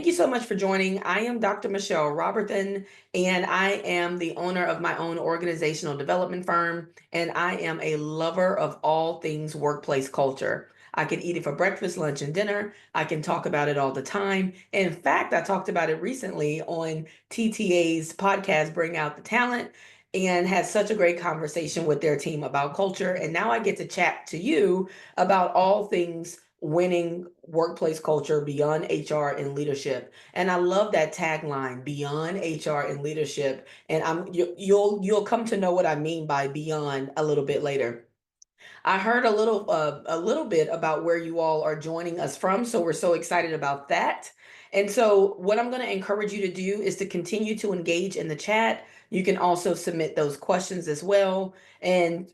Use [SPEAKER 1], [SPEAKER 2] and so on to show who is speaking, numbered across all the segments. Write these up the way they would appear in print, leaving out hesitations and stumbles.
[SPEAKER 1] Thank you so much for joining. I am Dr. Mechelle Roberthon, and I am the owner of my own organizational development firm, and I am a lover of all things workplace culture. I can eat it for breakfast, lunch, and dinner. I can talk about it all the time. In fact, I talked about it recently on TTA's podcast, Bring Out the Talent, and had such a great conversation with their team about culture. And now I get to chat to you about all things winning workplace culture beyond HR and leadership. And I love that tagline, beyond HR and leadership. And you'll come to know what I mean by beyond a little bit later. I heard a little bit about where you all are joining us from, so we're so excited about that. And so what I'm going to encourage you to do is to continue to engage in the chat. You can also submit those questions as well. And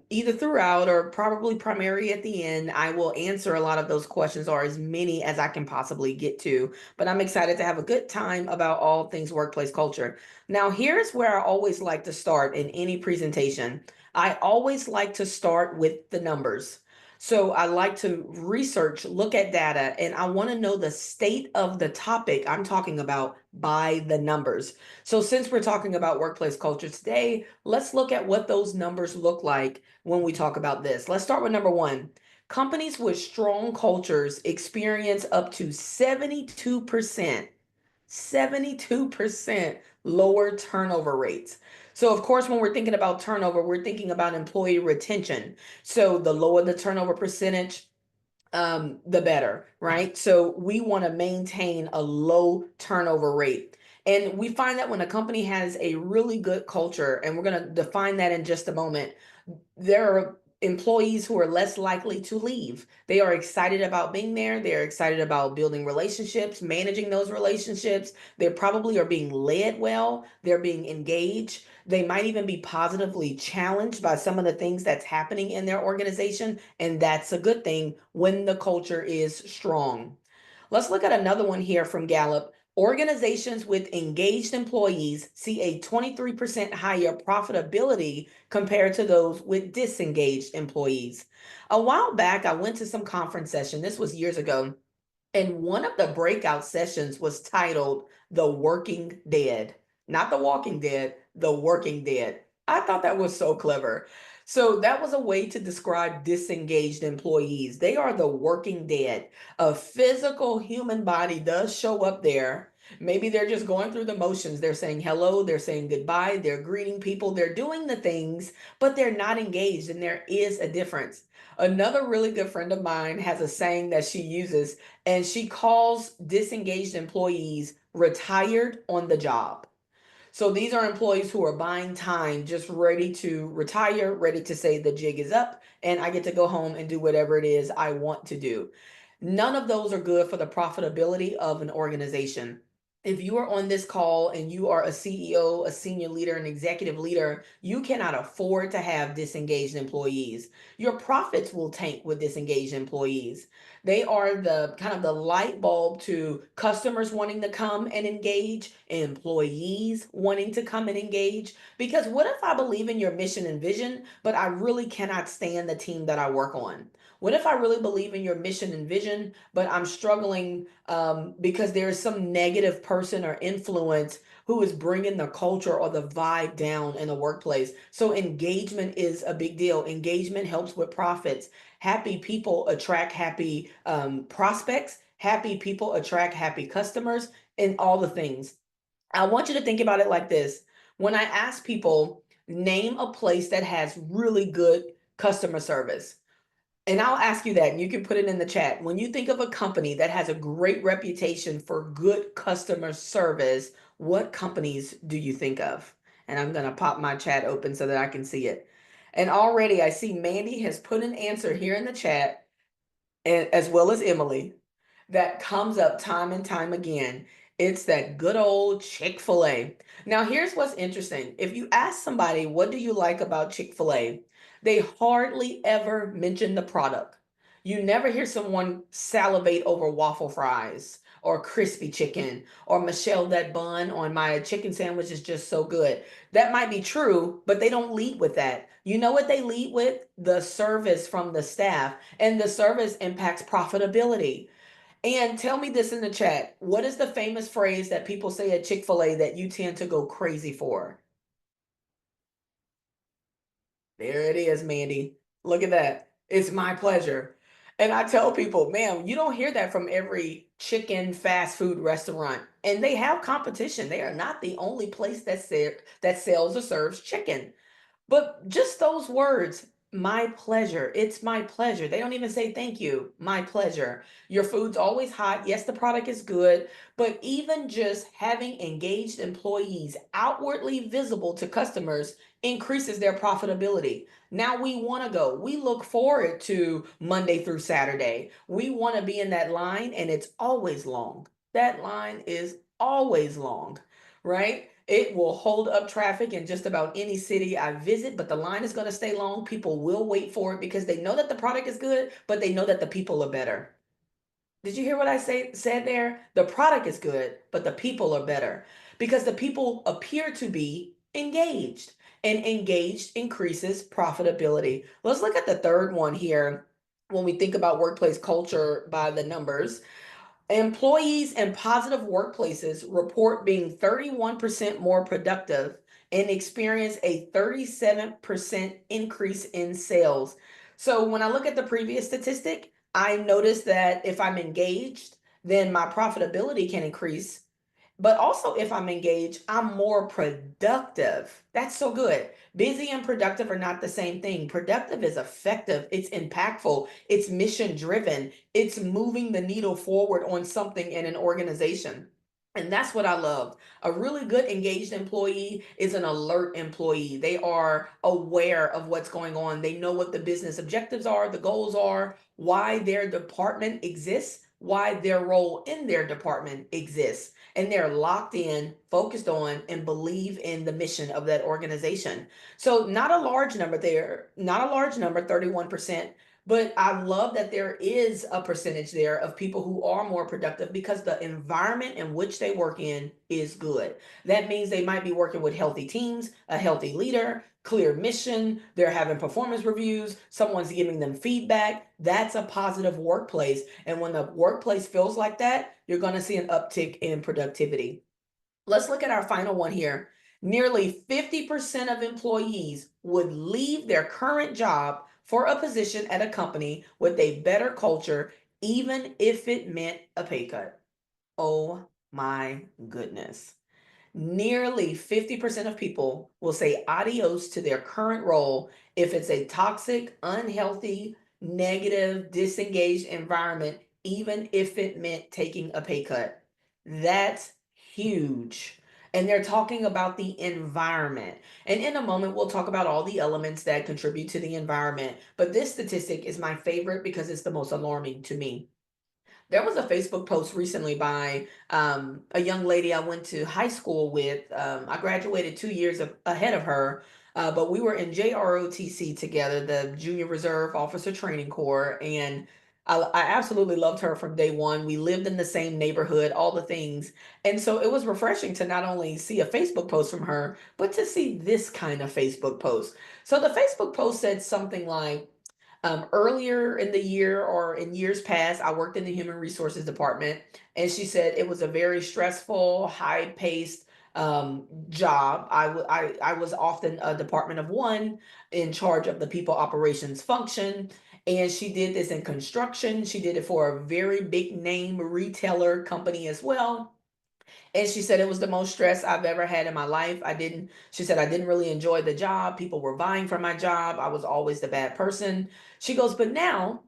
[SPEAKER 1] either throughout or probably primary at the end, I will answer a lot of those questions or as many as I can possibly get to. But I'm excited to have a good time about all things workplace culture. Now, here's where I always like to start in any presentation. I always like to start with the numbers. So I like to research, look at data, and I want to know the state of the topic I'm talking about by the numbers. So since we're talking about workplace culture today, let's look at what those numbers look like when we talk about this. Let's start with number one. Companies with strong cultures experience up to 72% lower turnover rates. So, of course, when we're thinking about turnover, we're thinking about employee retention. So, the lower the turnover percentage, the better, right? So, we want to maintain a low turnover rate. And we find that when a company has a really good culture, and we're going to define that in just a moment, there are employees who are less likely to leave. They are excited about being there. They're excited about building relationships, managing those relationships. They probably are being led well. They're being engaged. They might even be positively challenged by some of the things that's happening in their organization. And that's a good thing when the culture is strong. Let's look at another one here from Gallup. Organizations with engaged employees see a 23% higher profitability compared to those with disengaged employees. A while back, I went to some conference session. This was years ago. And one of the breakout sessions was titled The Working Dead, not The Walking Dead, The Working Dead. I thought that was so clever. So that was a way to describe disengaged employees. They are the working dead. A physical human body does show up there. Maybe they're just going through the motions. They're saying hello, they're saying goodbye, they're greeting people, they're doing the things, but they're not engaged. And there is a difference. Another really good friend of mine has a saying that she uses, and she calls disengaged employees retired on the job. So these are employees who are buying time, just ready to retire, ready to say the jig is up, and I get to go home and do whatever it is I want to do. None of those are good for the profitability of an organization. If you are on this call and you are a CEO, a senior leader, an executive leader, you cannot afford to have disengaged employees. Your profits will tank with disengaged employees. They are the kind of the light bulb to customers wanting to come and engage, employees wanting to come and engage. Because what if I believe in your mission and vision, but I really cannot stand the team that I work on? What if I really believe in your mission and vision, but I'm struggling because there is some negative person or influence who is bringing the culture or the vibe down in the workplace? So engagement is a big deal. Engagement helps with profits. Happy people attract happy prospects. Happy people attract happy customers and all the things. I want you to think about it like this. When I ask people, name a place that has really good customer service. And I'll ask you that, and you can put it in the chat. When you think of a company that has a great reputation for good customer service, what companies do you think of? And I'm going to pop my chat open so that I can see it. And already I see Mandy has put an answer here in the chat, and as well as Emily, that comes up time and time again. It's that good old Chick-fil-A. Now, here's what's interesting. If you ask somebody, what do you like about Chick-fil-A? They hardly ever mention the product. You never hear someone salivate over waffle fries or crispy chicken or Michelle, that bun on my chicken sandwich is just so good. That might be true, but they don't lead with that. You know what they lead with? The service from the staff, and the service impacts profitability. And tell me this in the chat. What is the famous phrase that people say at Chick-fil-A that you tend to go crazy for? There it is, Mandy. Look at that. It's my pleasure. And I tell people, man, you don't hear that from every chicken fast food restaurant. And they have competition. They are not the only place that sells or serves chicken. But just those words, my pleasure. It's my pleasure. They don't even say thank you. My pleasure. Your food's always hot. Yes, the product is good, but even just having engaged employees outwardly visible to customers increases their profitability. Now we want to go. We look forward to Monday through Saturday. We want to be in that line, and it's always long. That line is always long, right? It will hold up traffic in just about any city I visit, but the line is going to stay long. People will wait for it because they know that the product is good, but they know that the people are better. Did you hear what I said there? The product is good, but the people are better because the people appear to be engaged, and engaged increases profitability. Let's look at the third one here when we think about workplace culture by the numbers. Employees in positive workplaces report being 31% more productive and experience a 37% increase in sales. So when I look at the previous statistic, I notice that if I'm engaged, then my profitability can increase, but also, if I'm engaged, I'm more productive. That's so good. Busy and productive are not the same thing. Productive is effective, it's impactful, it's mission driven, it's moving the needle forward on something in an organization. And that's what I love. A really good engaged employee is an alert employee. They are aware of what's going on. They know what the business objectives are, the goals are, why their department exists, why their role in their department exists, and they're locked in, focused on, and believe in the mission of that organization. So, not a large number there, not a large number, 31%. But I love that there is a percentage there of people who are more productive because the environment in which they work in is good. That means they might be working with healthy teams, a healthy leader, clear mission, they're having performance reviews, someone's giving them feedback. That's a positive workplace. And when the workplace feels like that, you're going to see an uptick in productivity. Let's look at our final one here. Nearly 50% of employees would leave their current job for a position at a company with a better culture, even if it meant a pay cut. Oh my goodness. Nearly 50% of people will say adios to their current role if it's a toxic, unhealthy, negative, disengaged environment, even if it meant taking a pay cut. That's huge. And they're talking about the environment. And in a moment, we'll talk about all the elements that contribute to the environment. But this statistic is my favorite because it's the most alarming to me. There was a Facebook post recently by a young lady I went to high school with. I graduated 2 years ahead of her, but we were in JROTC together, the Junior Reserve Officer Training Corps, and I absolutely loved her from day one. We lived in the same neighborhood, all the things. And so it was refreshing to not only see a Facebook post from her, but to see this kind of Facebook post. So the Facebook post said something like, earlier in the year or in years past, I worked in the human resources department, and she said it was a very stressful, high-paced job. I was often a department of one in charge of the people operations function. And she did this in construction. She did it for a very big name retailer company as well. And she said it was the most stress I've ever had in my life. She said, I didn't really enjoy the job. People were vying for my job. I was always the bad person. She goes, but now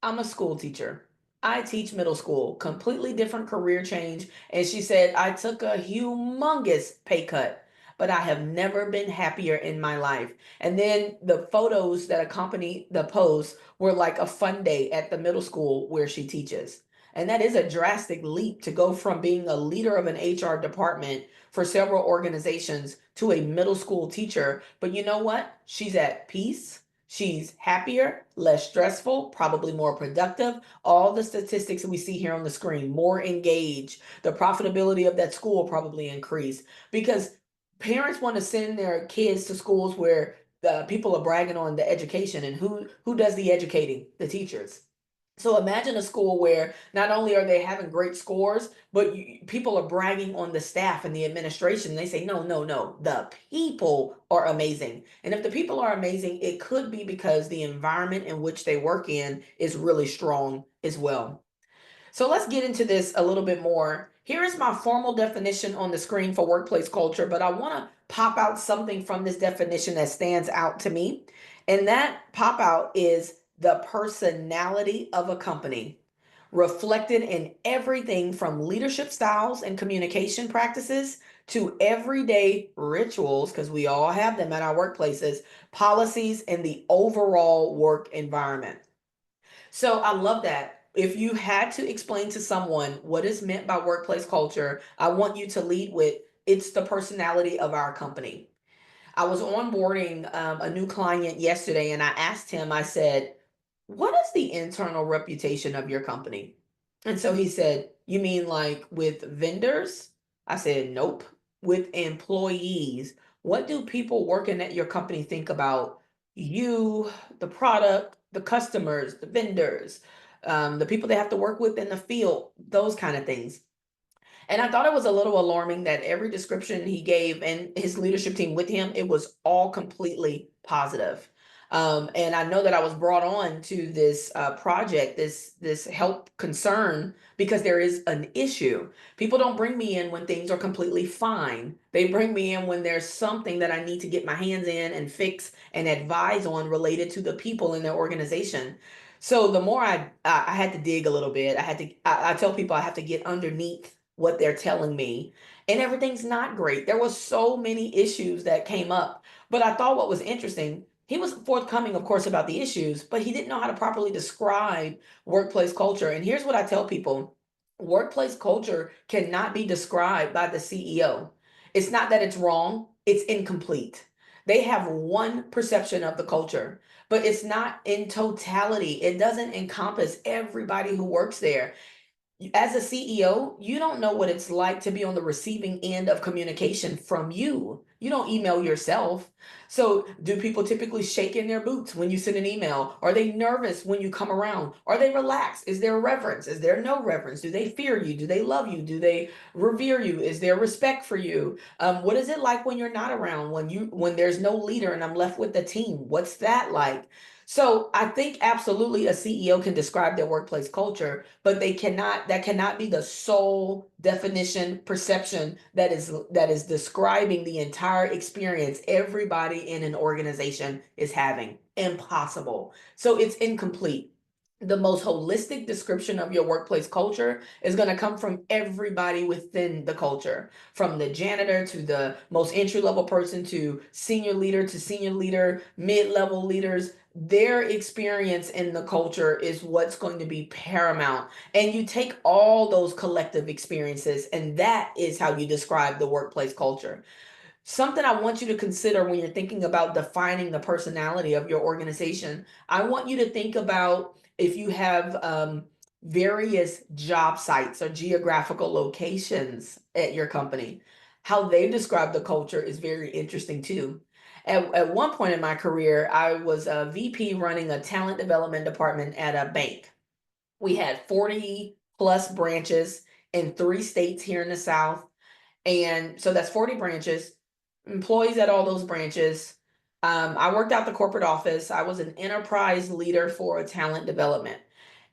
[SPEAKER 1] I'm a school teacher. I teach middle school, completely different career change. And she said, I took a humongous pay cut, but I have never been happier in my life. And then the photos that accompany the post were like a fun day at the middle school where she teaches. And that is a drastic leap to go from being a leader of an HR department for several organizations to a middle school teacher. But you know what? She's at peace. She's happier, less stressful, probably more productive. All the statistics we see here on the screen, more engaged. The profitability of that school probably increased because parents want to send their kids to schools where the people are bragging on the education, and who does the educating? The teachers. So imagine a school where not only are they having great scores, but people are bragging on the staff and the administration. They say, no, no, no, the people are amazing. And if the people are amazing, it could be because the environment in which they work in is really strong as well. So let's get into this a little bit more. Here is my formal definition on the screen for workplace culture, but I want to pop out something from this definition that stands out to me. And that pop out is the personality of a company, reflected in everything from leadership styles and communication practices to everyday rituals, because we all have them at our workplaces, policies, and the overall work environment. So I love that. If you had to explain to someone what is meant by workplace culture, I want you to lead with it's the personality of our company. I was onboarding a new client yesterday and I asked him, I said, what is the internal reputation of your company? And so he said, you mean like with vendors? I said, nope. With employees. What do people working at your company think about you, the product, the customers, the vendors, the people they have to work with in the field, those kind of things? And I thought it was a little alarming that every description he gave and his leadership team with him, it was all completely positive. And I know that I was brought on to this project, this help concern, because there is an issue. People don't bring me in when things are completely fine. They bring me in when there's something that I need to get my hands in and fix and advise on related to the people in their organization. So the more I had to dig a little bit, I tell people I have to get underneath what they're telling me, and everything's not great. There was so many issues that came up, but I thought what was interesting, he was forthcoming, of course, about the issues, but he didn't know how to properly describe workplace culture. And here's what I tell people: workplace culture cannot be described by the CEO. It's not that it's wrong, it's incomplete. They have one perception of the culture, but it's not in totality. It doesn't encompass everybody who works there. As a CEO, you don't know what it's like to be on the receiving end of communication from you. You don't email yourself. So, do people typically shake in their boots when you send an email? Are they nervous when you come around? Are they relaxed? Is there reverence? Is there no reverence? Do they fear you? Do they love you? Do they revere you? Is there respect for you? What is it like when you're not around? When there's no leader and I'm left with the team? What's that like? So I think absolutely a CEO can describe their workplace culture, but that cannot be the sole definition perception that is describing the entire experience everybody in an organization is having. Impossible. So it's incomplete. The most holistic description of your workplace culture is going to come from everybody within the culture, from the janitor to the most entry level person to senior leader, mid-level leaders. Their experience in the culture is what's going to be paramount. And you take all those collective experiences, and that is how you describe the workplace culture. Something I want you to consider when you're thinking about defining the personality of your organization. I want you to think about if you have various job sites or geographical locations at your company. How they describe the culture is very interesting too. At one point in my career, I was a VP running a talent development department at a bank. We had 40 plus branches in 3 states here in the South. And so that's 40 branches, employees at all those branches. I worked out the corporate office. I was an enterprise leader for a talent development.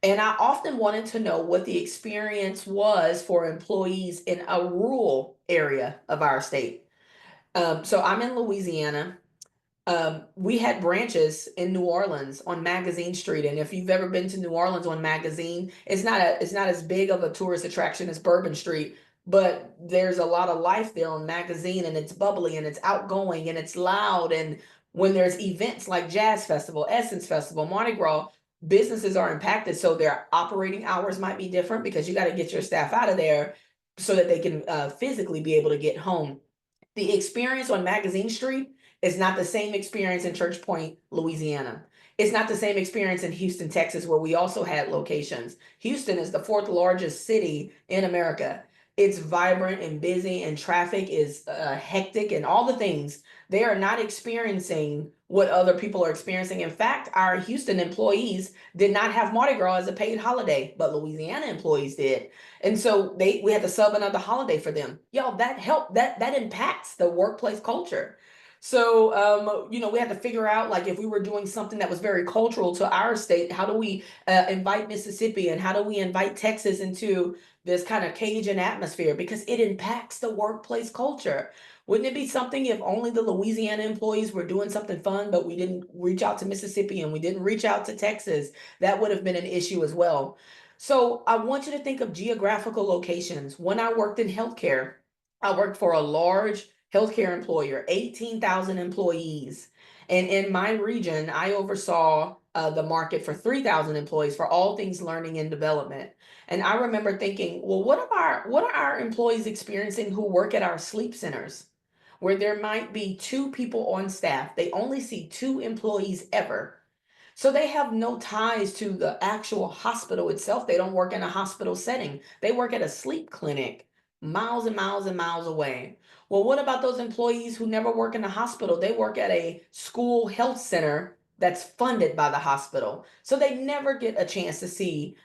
[SPEAKER 1] And I often wanted to know what the experience was for employees in a rural area of our state. So I'm in Louisiana. We had branches in New Orleans on Magazine Street, and if you've ever been to New Orleans on Magazine, it's not as big of a tourist attraction as Bourbon Street, but there's a lot of life there on Magazine, and it's bubbly and it's outgoing and it's loud. And when there's events like Jazz Festival, Essence Festival, Mardi Gras, businesses are impacted, so their operating hours might be different because you got to get your staff out of there so that they can physically be able to get home. The experience on Magazine Street is not the same experience in Church Point, Louisiana. It's not the same experience in Houston, Texas, where we also had locations. Houston is the fourth largest city in America. it's vibrant and busy and traffic is hectic and all the things, they are not experiencing what other people are experiencing. In fact, our Houston employees did not have Mardi Gras as a paid holiday, but Louisiana employees did. And so we had to sub another holiday for them. Yo, that helped, that impacts the workplace culture. So we had to figure out, like, if we were doing something that was very cultural to our state, how do we invite Mississippi and how do we invite Texas into this kind of Cajun atmosphere, because it impacts the workplace culture. Wouldn't it be something if only the Louisiana employees were doing something fun, but we didn't reach out to Mississippi and we didn't reach out to Texas? That would have been an issue as well. So I want you to think of geographical locations. When I worked in healthcare, I worked for a large healthcare employer, 18,000 employees. And in my region, I oversaw the market for 3,000 employees for all things learning and development. And I remember thinking, well, what are our employees experiencing who work at our sleep centers, where there might be two people on staff? They only see two employees ever. So they have no ties to the actual hospital itself. They don't work in a hospital setting. They work at a sleep clinic miles and miles and miles away. Well, what about those employees who never work in a hospital? They work at a school health center that's funded by the hospital. So they never get a chance to see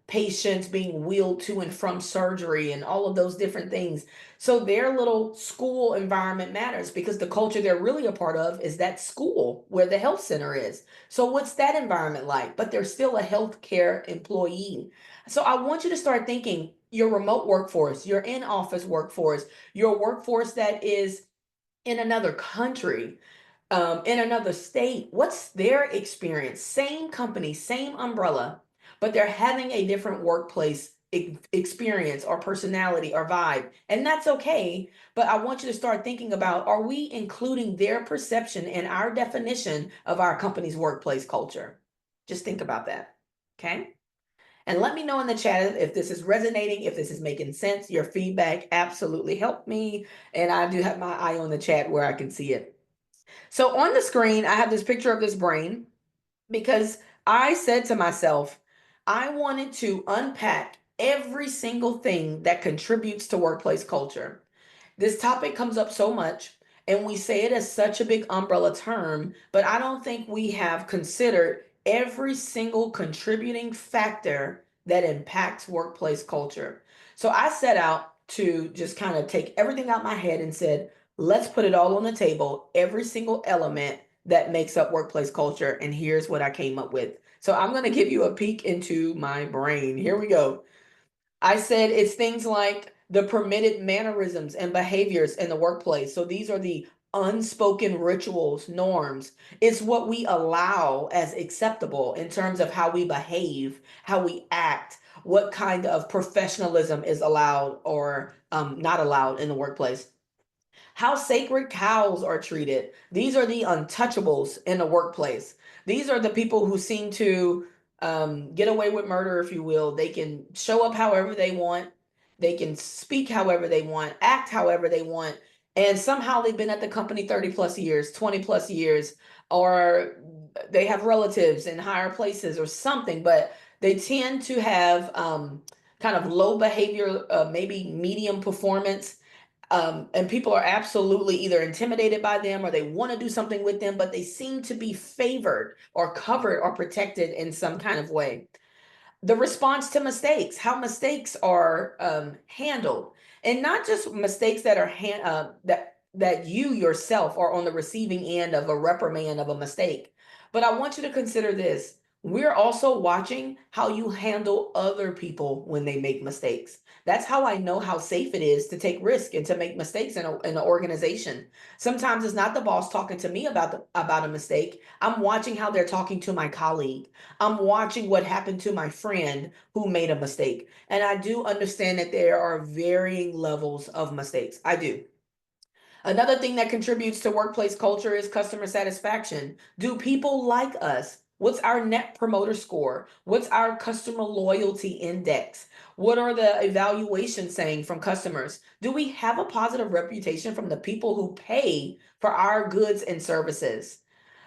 [SPEAKER 1] patients being wheeled to and from surgery and all of those different things. So their little school environment matters, because the culture they're really a part of is that school where the health center is. So what's that environment like? But they're still a healthcare employee. So I want you to start thinking your remote workforce, your in-office workforce, your workforce that is in another country, in another state. What's their experience? Same company, same umbrella, but they're having a different workplace experience or personality or vibe. And that's okay. But I want you to start thinking about, are we including their perception in our definition of our company's workplace culture? Just think about that. Okay. And let me know in the chat if this is resonating, if this is making sense. Your feedback absolutely helped me. And I do have my eye on the chat where I can see it. So on the screen, I have this picture of this brain, because I said to myself, I wanted to unpack every single thing that contributes to workplace culture. This topic comes up so much, and we say it as such a big umbrella term, but I don't think we have considered every single contributing factor that impacts workplace culture. So I set out to just kind of take everything out my head and said, let's put it all on the table, every single element that makes up workplace culture. And here's what I came up with. So I'm going to give you a peek into my brain. Here we go. I said it's things like the permitted mannerisms and behaviors in the workplace. So these are the unspoken rituals, norms. It's what we allow as acceptable in terms of how we behave, how we act, what kind of professionalism is allowed or not allowed in the workplace. How sacred cows are treated. These are the untouchables in the workplace. These are the people who seem to get away with murder, if you will. They can show up however they want. They can speak however they want, act however they want. And somehow they've been at the company 30 plus years, 20 plus years, or they have relatives in higher places or something, but they tend to have kind of low behavior, maybe medium performance, and people are absolutely either intimidated by them or they want to do something with them, but they seem to be favored or covered or protected in some kind of way. The response to mistakes, how mistakes are handled, and not just mistakes that are that you yourself are on the receiving end of a reprimand of a mistake. But I want you to consider this. We're also watching how you handle other people when they make mistakes. That's how I know how safe it is to take risk and to make mistakes in an organization. Sometimes it's not the boss talking to me about a mistake. I'm watching how they're talking to my colleague. I'm watching what happened to my friend who made a mistake. And I do understand that there are varying levels of mistakes. I do. Another thing that contributes to workplace culture is customer satisfaction. Do people like us? What's our net promoter score? What's our customer loyalty index? What are the evaluations saying from customers? Do we have a positive reputation from the people who pay for our goods and services?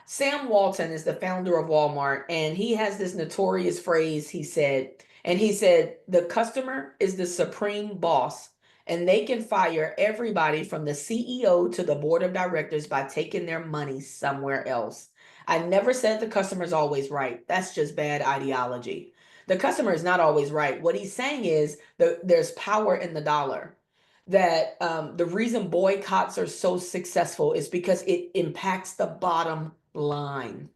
[SPEAKER 1] Sam Walton is the founder of Walmart, and he has this notorious phrase he said, the customer is the supreme boss and they can fire everybody from the CEO to the board of directors by taking their money somewhere else. I never said the customer's always right. That's just bad ideology. The customer is not always right. What he's saying is there's power in the dollar. That the reason boycotts are so successful is because it impacts the bottom line,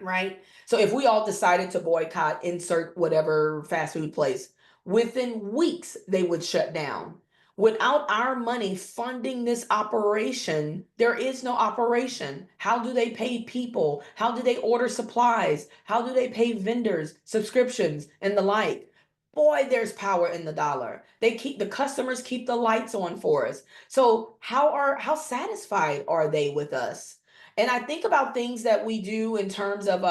[SPEAKER 1] right? So if we all decided to boycott, insert whatever fast food place, within weeks they would shut down. Without our money funding this operation, there is no operation. How do they pay people? How do they order supplies? How do they pay vendors, subscriptions, and the like? Boy, there's power in the dollar. The customers keep the lights on for us. So how satisfied are they with us? And I think about things that we do in terms of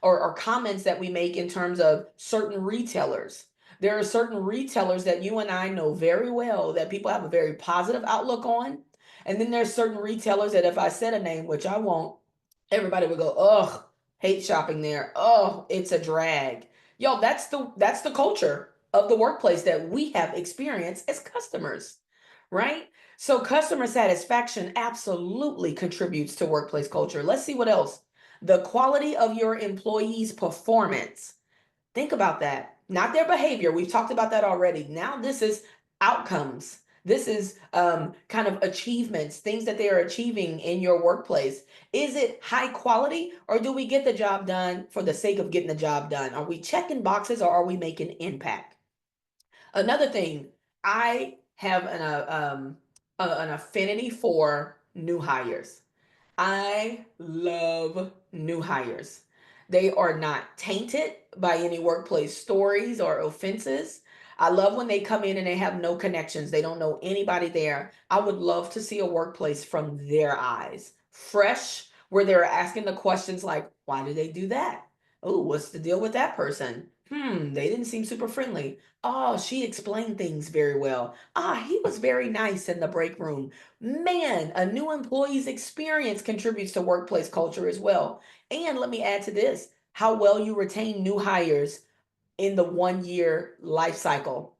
[SPEAKER 1] or comments that we make in terms of certain retailers. There are certain retailers that you and I know very well that people have a very positive outlook on. And then there's certain retailers that if I said a name, which I won't, everybody would go, ugh, hate shopping there. Oh, it's a drag. Yo, that's the culture of the workplace that we have experienced as customers, right? So customer satisfaction absolutely contributes to workplace culture. Let's see what else. The quality of your employees' performance. Think about that. Not their behavior. We've talked about that already. Now this is outcomes. This is kind of achievements, things that they are achieving in your workplace. Is it high quality, or do we get the job done for the sake of getting the job done? Are we checking boxes, or are we making impact? Another thing, I have an affinity for new hires. I love new hires. They are not tainted by any workplace stories or offenses. I love when they come in and they have no connections. They don't know anybody there. I would love to see a workplace from their eyes, fresh, where they're asking the questions like, why did they do that? Oh, what's the deal with that person? They didn't seem super friendly. Oh, she explained things very well. Ah, he was very nice in the break room. Man, a new employee's experience contributes to workplace culture as well. And let me add to this, how well you retain new hires in the 1 year life cycle.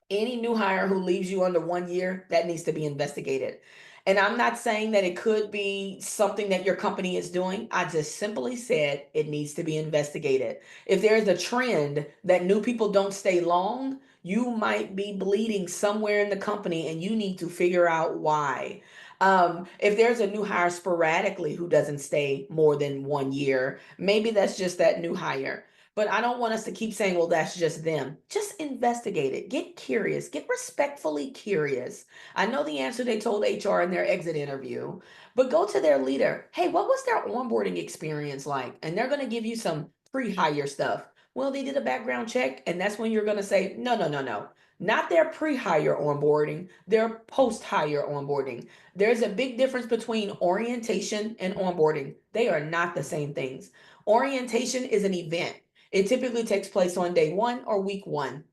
[SPEAKER 1] Any new hire who leaves you under 1 year, that needs to be investigated. And I'm not saying that it could be something that your company is doing. I just simply said it needs to be investigated. If there's a trend that new people don't stay long, you might be bleeding somewhere in the company and you need to figure out why. If there's a new hire sporadically who doesn't stay more than 1 year, maybe that's just that new hire. But I don't want us to keep saying, well, that's just them. Just investigate it. Get curious. Get respectfully curious. I know the answer they told HR in their exit interview, but go to their leader. Hey, what was their onboarding experience like? And they're going to give you some pre-hire stuff. Well, they did a background check, and that's when you're going to say, no, no, no, no. Not their pre-hire onboarding, their post-hire onboarding. There's a big difference between orientation and onboarding. They are not the same things. Orientation is an event. It typically takes place on day one or week one.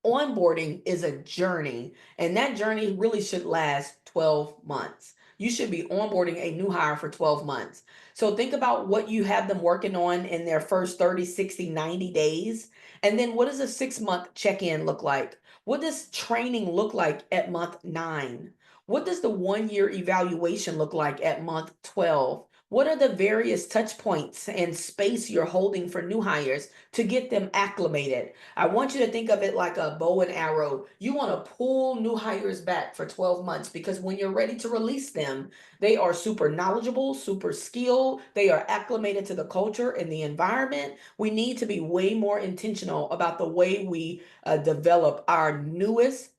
[SPEAKER 1] Onboarding is a journey, and that journey really should last 12 months. You should be onboarding a new hire for 12 months. So think about what you have them working on in their first 30, 60, 90 days. And then what does a 6 month check in look like? What does training look like at month 9? What does the 1 year evaluation look like at month 12? What are the various touch points and space you're holding for new hires to get them acclimated? I want you to think of it like a bow and arrow. You want to pull new hires back for 12 months because when you're ready to release them, they are super knowledgeable, super skilled, they are acclimated to the culture and the environment. We need to be way more intentional about the way we develop our newest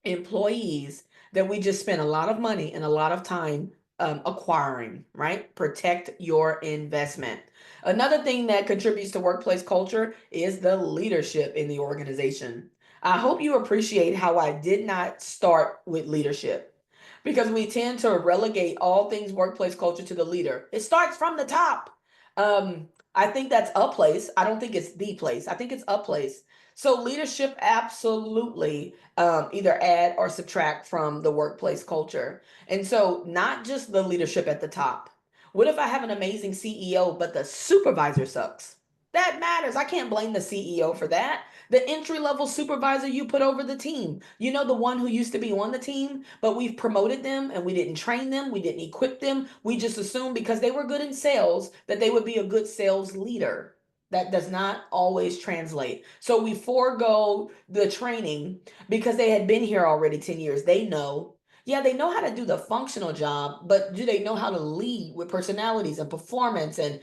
[SPEAKER 1] employees that we just spend a lot of money and a lot of time acquiring, right? Protect your investment. Another thing that contributes to workplace culture is the leadership in the organization. I hope you appreciate how I did not start with leadership because we tend to relegate all things workplace culture to the leader. It starts from the top. I think that's a place. I don't think it's the place. I think it's a place. So leadership absolutely either add or subtract from the workplace culture. And so not just the leadership at the top. What if I have an amazing CEO, but the supervisor sucks? That matters. I can't blame the CEO for that. The entry level supervisor you put over the team, you know, the one who used to be on the team, but we've promoted them and we didn't train them, we didn't equip them. We just assumed because they were good in sales that they would be a good sales leader. That does not always translate. So we forego the training because they had been here already 10 years. They know. Yeah, they know how to do the functional job, but do they know how to lead with personalities and performance and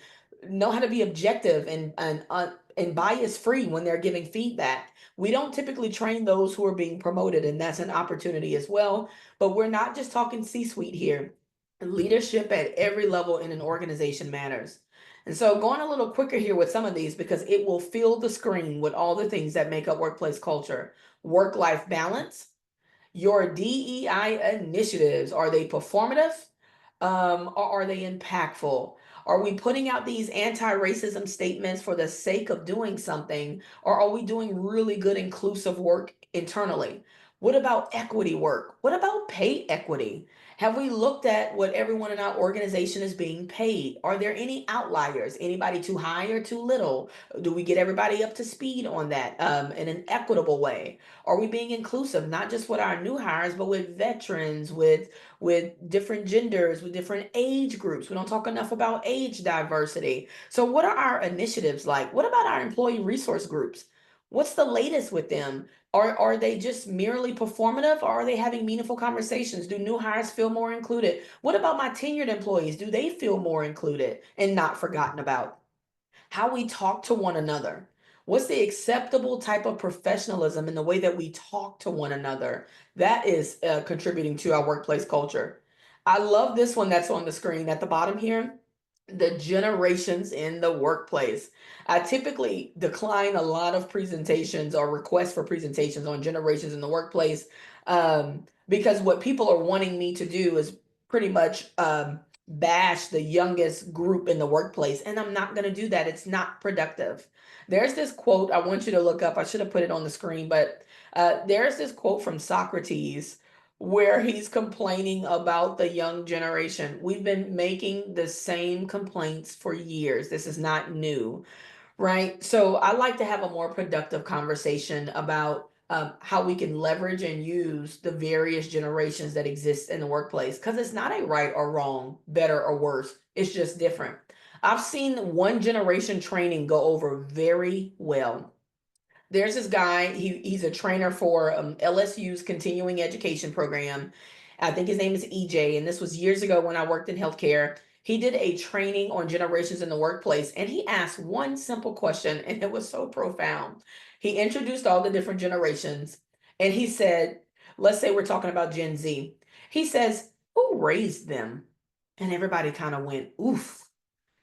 [SPEAKER 1] know how to be objective and bias free when they're giving feedback? We don't typically train those who are being promoted, and that's an opportunity as well. But we're not just talking C-suite here. Leadership at every level in an organization matters. And so going a little quicker here with some of these because it will fill the screen with all the things that make up workplace culture. Work-life balance, your DEI initiatives, are they performative? Or are they impactful? Are we putting out these anti-racism statements for the sake of doing something, or are we doing really good inclusive work internally? What about equity work? What about pay equity? Have we looked at what everyone in our organization is being paid? Are there any outliers? Anybody too high or too little? Do we get everybody up to speed on that in an equitable way? Are we being inclusive, not just with our new hires, but with veterans, with different genders, with different age groups? We don't talk enough about age diversity. So what are our initiatives like? What about our employee resource groups? What's the latest with them? Are they just merely performative, or are they having meaningful conversations? Do new hires feel more included? What about my tenured employees? Do they feel more included and not forgotten about? How we talk to one another. What's the acceptable type of professionalism in the way that we talk to one another? That is contributing to our workplace culture. I love this one that's on the screen at the bottom here. The generations in the workplace. I typically decline a lot of presentations or requests for presentations on generations in the workplace because what people are wanting me to do is pretty much bash the youngest group in the workplace. And I'm not going to do that. It's not productive. There's this quote I want you to look up. I should have put it on the screen, but there's this quote from Socrates where he's complaining about the young generation. We've been making the same complaints for years. This is not new, right? So I like to have a more productive conversation about how we can leverage and use the various generations that exist in the workplace, because it's not a right or wrong, better or worse. It's just different. I've seen one generation training go over very well. There's this guy, he's a trainer for LSU's continuing education program. I think his name is EJ, and this was years ago when I worked in healthcare. He did a training on generations in the workplace, and he asked one simple question, and it was so profound. He introduced all the different generations, and he said, let's say we're talking about Gen Z. He says, who raised them? And everybody kind of went, oof.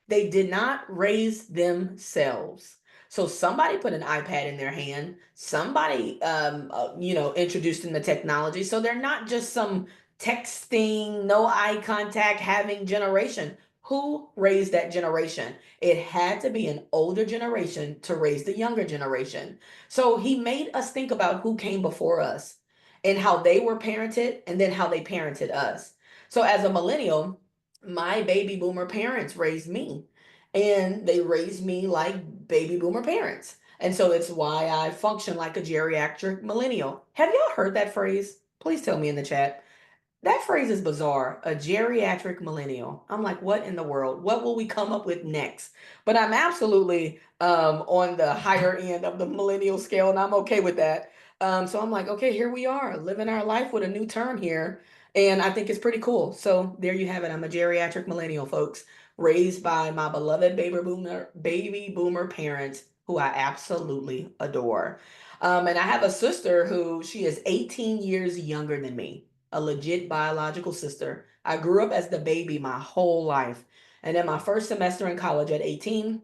[SPEAKER 1] They did not raise themselves. So somebody put an iPad in their hand. Somebody, introduced them to technology. So they're not just some texting, no eye contact having generation. Who raised that generation? It had to be an older generation to raise the younger generation. So he made us think about who came before us and how they were parented and then how they parented us. So as a millennial, my baby boomer parents raised me, and they raised me like baby boomer parents. And so it's why I function like a geriatric millennial. Have y'all heard that phrase? Please tell me in the chat. That phrase is bizarre. A geriatric millennial. I'm like, what in the world? What will we come up with next? But I'm absolutely on the higher end of the millennial scale, and I'm okay with that. So I'm like, okay, here we are, living our life with a new term here. And I think it's pretty cool. So there you have it. I'm a geriatric millennial, folks, raised by my beloved baby boomer parents who I absolutely adore. And I have a sister who she is 18 years younger than me, a legit biological sister. I grew up as the baby my whole life. And in my first semester in college at 18,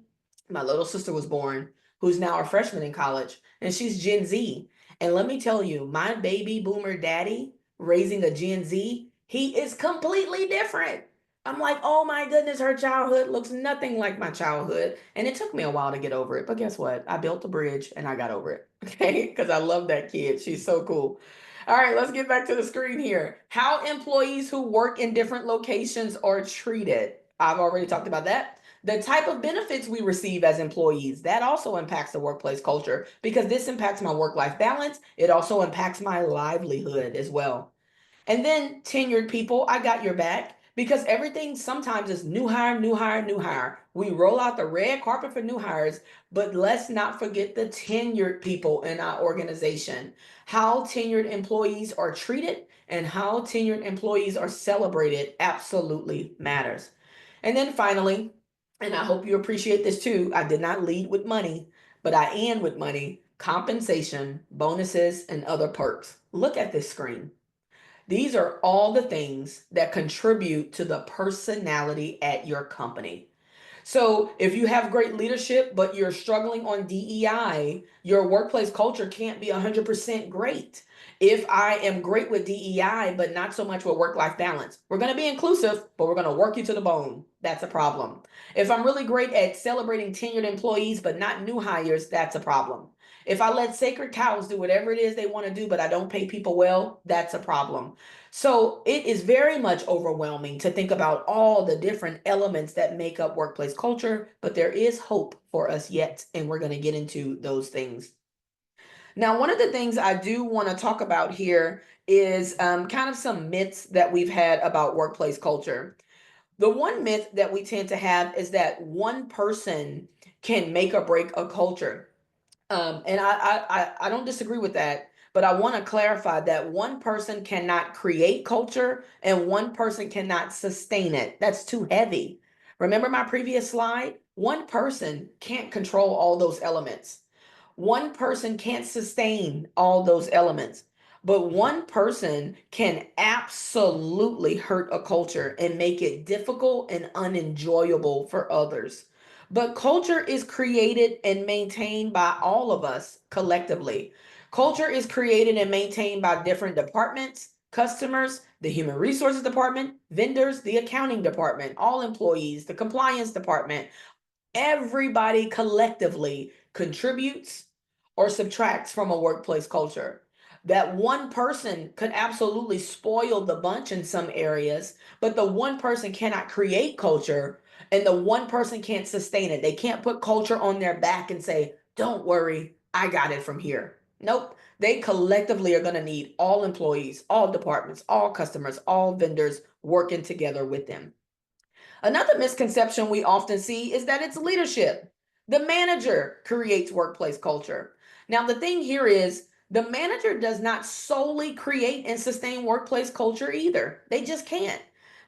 [SPEAKER 1] my little sister was born, who's now a freshman in college, and she's Gen Z. And let me tell you, my baby boomer daddy raising a Gen Z, he is completely different. I'm like, oh my goodness, her childhood looks nothing like my childhood. And it took me a while to get over it. But guess what? I built a bridge and I got over it. Okay. Because I love that kid. She's so cool. All right, let's get back to the screen here. How employees who work in different locations are treated. I've already talked about that. The type of benefits we receive as employees, that also impacts the workplace culture because this impacts my work-life balance. It also impacts my livelihood as well. And then tenured people, I got your back because everything sometimes is new hire, new hire, new hire. We roll out the red carpet for new hires, but let's not forget the tenured people in our organization. How tenured employees are treated and how tenured employees are celebrated absolutely matters. And then finally, and I hope you appreciate this too, I did not lead with money, but I end with money, compensation, bonuses, and other perks. Look at this screen. These are all the things that contribute to the personality at your company. So if you have great leadership, but you're struggling on DEI, your workplace culture can't be 100% great. If I am great with DEI, but not so much with work-life balance, we're going to be inclusive, but we're going to work you to the bone. That's a problem. If I'm really great at celebrating tenured employees, but not new hires, that's a problem. If I let sacred cows do whatever it is they want to do, but I don't pay people well, that's a problem. So it is very much overwhelming to think about all the different elements that make up workplace culture, but there is hope for us yet, and we're going to get into those things. Now, one of the things I do want to talk about here is kind of some myths that we've had about workplace culture. The one myth that we tend to have is that one person can make or break a culture. And I don't disagree with that, but I want to clarify that one person cannot create culture and one person cannot sustain it. That's too heavy. Remember my previous slide? One person can't control all those elements. One person can't sustain all those elements, but one person can absolutely hurt a culture and make it difficult and unenjoyable for others. But culture is created and maintained by all of us collectively. Culture is created and maintained by different departments, customers, the human resources department, vendors, the accounting department, all employees, the compliance department. Everybody collectively contributes or subtracts from a workplace culture. That one person could absolutely spoil the bunch in some areas, but the one person cannot create culture and the one person can't sustain it. They can't put culture on their back and say, don't worry, I got it from here. Nope. They collectively are going to need all employees, all departments, all customers, all vendors working together with them. Another misconception we often see is that it's leadership. The manager creates workplace culture. Now, the thing here is the manager does not solely create and sustain workplace culture either. They just can't.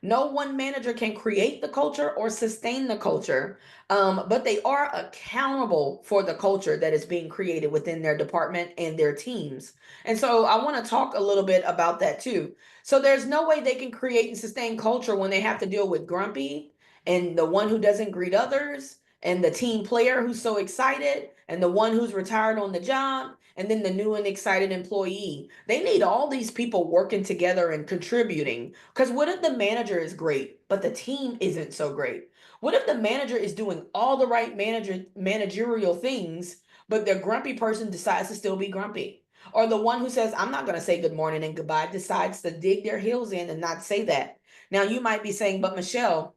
[SPEAKER 1] No one manager can create the culture or sustain the culture, but they are accountable for the culture that is being created within their department and their teams. And so I want to talk a little bit about that too. So there's no way they can create and sustain culture when they have to deal with grumpy and the one who doesn't greet others and the team player who's so excited and the one who's retired on the job and then the new and excited employee. They need all these people working together and contributing. Because what if the manager is great, but the team isn't so great? What if the manager is doing all the right managerial things, but the grumpy person decides to still be grumpy? Or the one who says, I'm not going to say good morning and goodbye, decides to dig their heels in and not say that. Now, you might be saying, but Mechelle,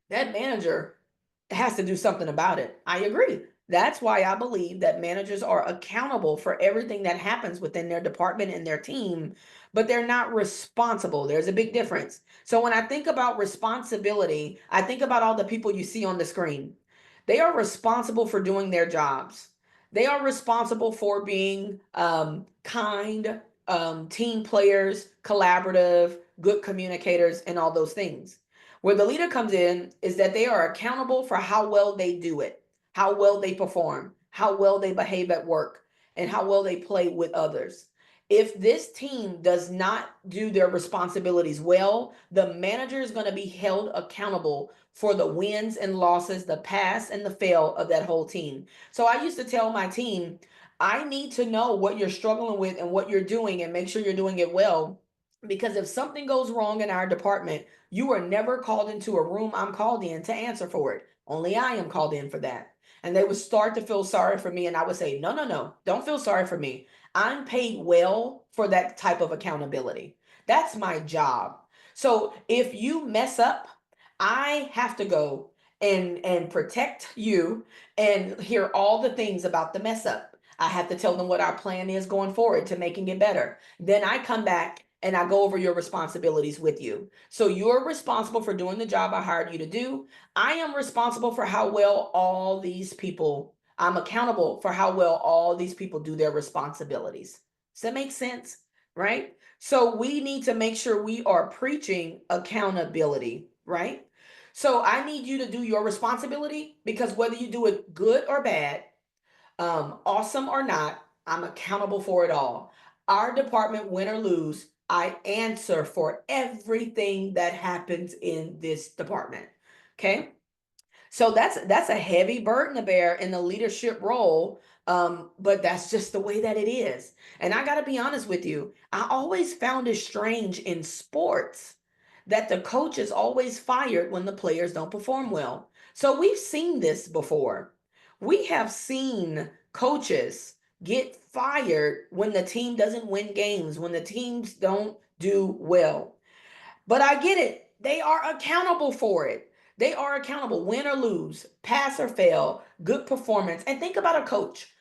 [SPEAKER 1] that manager has to do something about it. I agree. That's why I believe that managers are accountable for everything that happens within their department and their team, but they're not responsible. There's a big difference. So when I think about responsibility, I think about all the people you see on the screen. They are responsible for doing their jobs. They are responsible for being kind, team players, collaborative, good communicators, and all those things. Where the leader comes in is that they are accountable for how well they do it, how well they perform, how well they behave at work, and how well they play with others. If this team does not do their responsibilities well, the manager is going to be held accountable for the wins and losses, the pass and the fail of that whole team. So I used to tell my team, I need to know what you're struggling with and what you're doing and make sure you're doing it well. Because if something goes wrong in our department, you are never called into a room I'm called in to answer for it. Only I am called in for that. And they would start to feel sorry for me. And I would say, no, no, no, don't feel sorry for me. I'm paid well for that type of accountability. That's my job. So if you mess up, I have to go and protect you and hear all the things about the mess up. I have to tell them what our plan is going forward to making it better. Then I come back and I go over your responsibilities with you. So you're responsible for doing the job I hired you to do. I am responsible for how well all these people, I'm accountable for how well all these people do their responsibilities. Does that make sense? Right? So we need to make sure we are preaching accountability, right? So I need you to do your responsibility, because whether you do it good or bad, awesome or not, I'm accountable for it all. Our department, win or lose, I answer for everything that happens in this department. Okay. So that's a heavy burden to bear in the leadership role. But that's just the way that it is. And I got to be honest with you, I always found it strange in sports that the coach is always fired when the players don't perform well. So we've seen this before. We have seen coaches get fired when the team doesn't win games, when the teams don't do well. But I get it. They are accountable for it. They are accountable, win or lose, pass or fail, good performance. And think about a coach.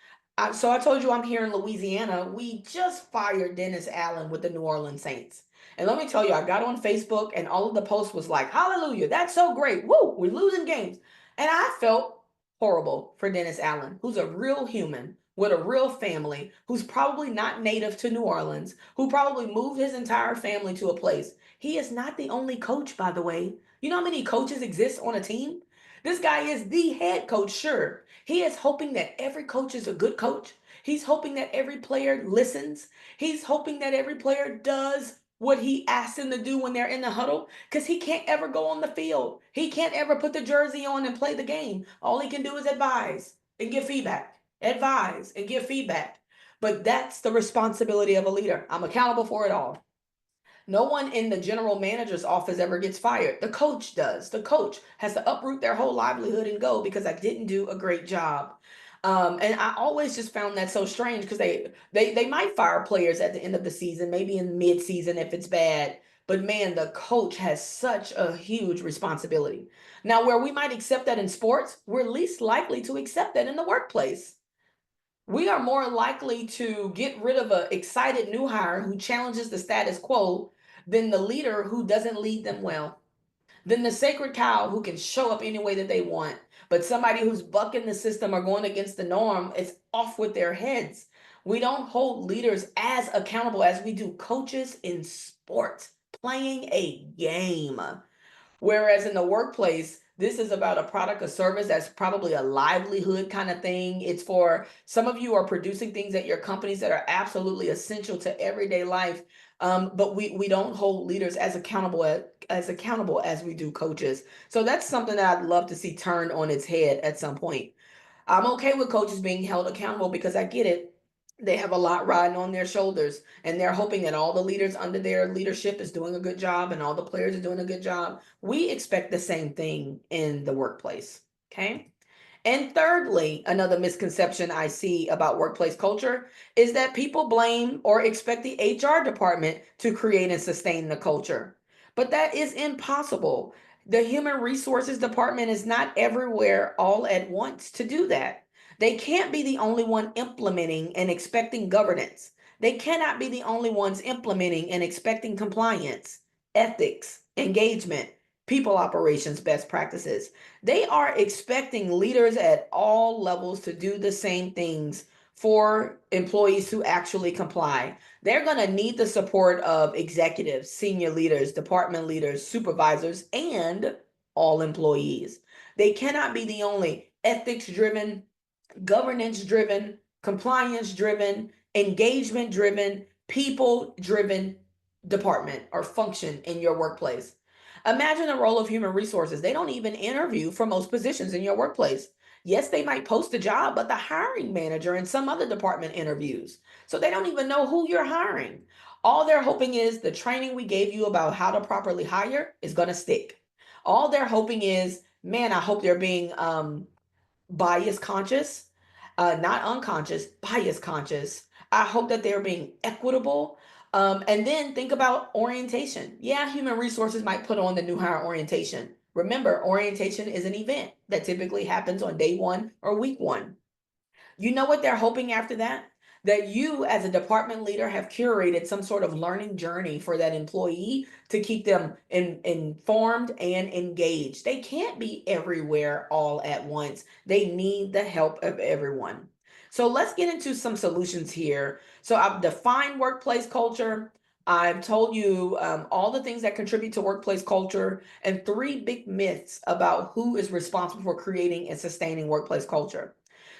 [SPEAKER 1] So I told you I'm here in Louisiana. We just fired Dennis Allen with the New Orleans Saints. And let me tell you, I got on Facebook and all of the posts was like, hallelujah, that's so great. Woo, we're losing games. And I felt horrible for Dennis Allen, who's a real human with a real family, who's probably not native to New Orleans, who probably moved his entire family to a place. He is not the only coach, by the way. You know how many coaches exist on a team? This guy is the head coach, sure. He is hoping that every coach is a good coach. He's hoping that every player listens. He's hoping that every player does what he asks them to do when they're in the huddle, because he can't ever go on the field. He can't ever put the jersey on and play the game. All he can do is advise and give feedback. Advise and give feedback. But that's the responsibility of a leader. I'm accountable for it all. No one in the general manager's office ever gets fired. The coach does. The coach has to uproot their whole livelihood and go because I didn't do a great job. And I always just found that so strange, because they might fire players at the end of the season, maybe in mid-season if it's bad. But man, the coach has such a huge responsibility. Now, where we might accept that in sports, we're least likely to accept that in the workplace. We are more likely to get rid of an excited new hire who challenges the status quo than the leader who doesn't lead them well, than the sacred cow who can show up any way that they want. But somebody who's bucking the system or going against the norm is off with their heads. We don't hold leaders as accountable as we do coaches in sports playing a game. Whereas in the workplace, this is about a product or service that's probably a livelihood kind of thing. It's for some of you are producing things at your companies that are absolutely essential to everyday life. But we don't hold leaders as accountable as we do coaches. So that's something that I'd love to see turned on its head at some point. I'm okay with coaches being held accountable because I get it. They have a lot riding on their shoulders, and they're hoping that all the leaders under their leadership is doing a good job and all the players are doing a good job. We expect the same thing in the workplace. Okay. And thirdly, another misconception I see about workplace culture is that people blame or expect the HR department to create and sustain the culture. But that is impossible. The human resources department is not everywhere all at once to do that. They can't be the only one implementing and expecting governance. They cannot be the only ones implementing and expecting compliance, ethics, engagement, people operations best practices. They are expecting leaders at all levels to do the same things for employees who actually comply. They're going to need the support of executives, senior leaders, department leaders, supervisors, and all employees. They cannot be the only ethics driven, governance driven, compliance driven, engagement driven, people driven department or function in your workplace. Imagine the role of human resources. They don't even interview for most positions in your workplace. Yes, they might post a job, but the hiring manager in some other department interviews. So they don't even know who you're hiring. All they're hoping is the training we gave you about how to properly hire is going to stick. All they're hoping is, man, I hope they're being bias conscious, not unconscious, bias conscious. I hope that they're being equitable. And then think about orientation. Yeah, human resources might put on the new hire orientation, Remember, orientation is an event that typically happens on day one or week one. You know what they're hoping after that? That you, as a department leader, have curated some sort of learning journey for that employee to keep them informed and engaged. They can't be everywhere all at once. They need the help of everyone. So let's get into some solutions here. So I've defined workplace culture. I've told you all the things that contribute to workplace culture and three big myths about who is responsible for creating and sustaining workplace culture.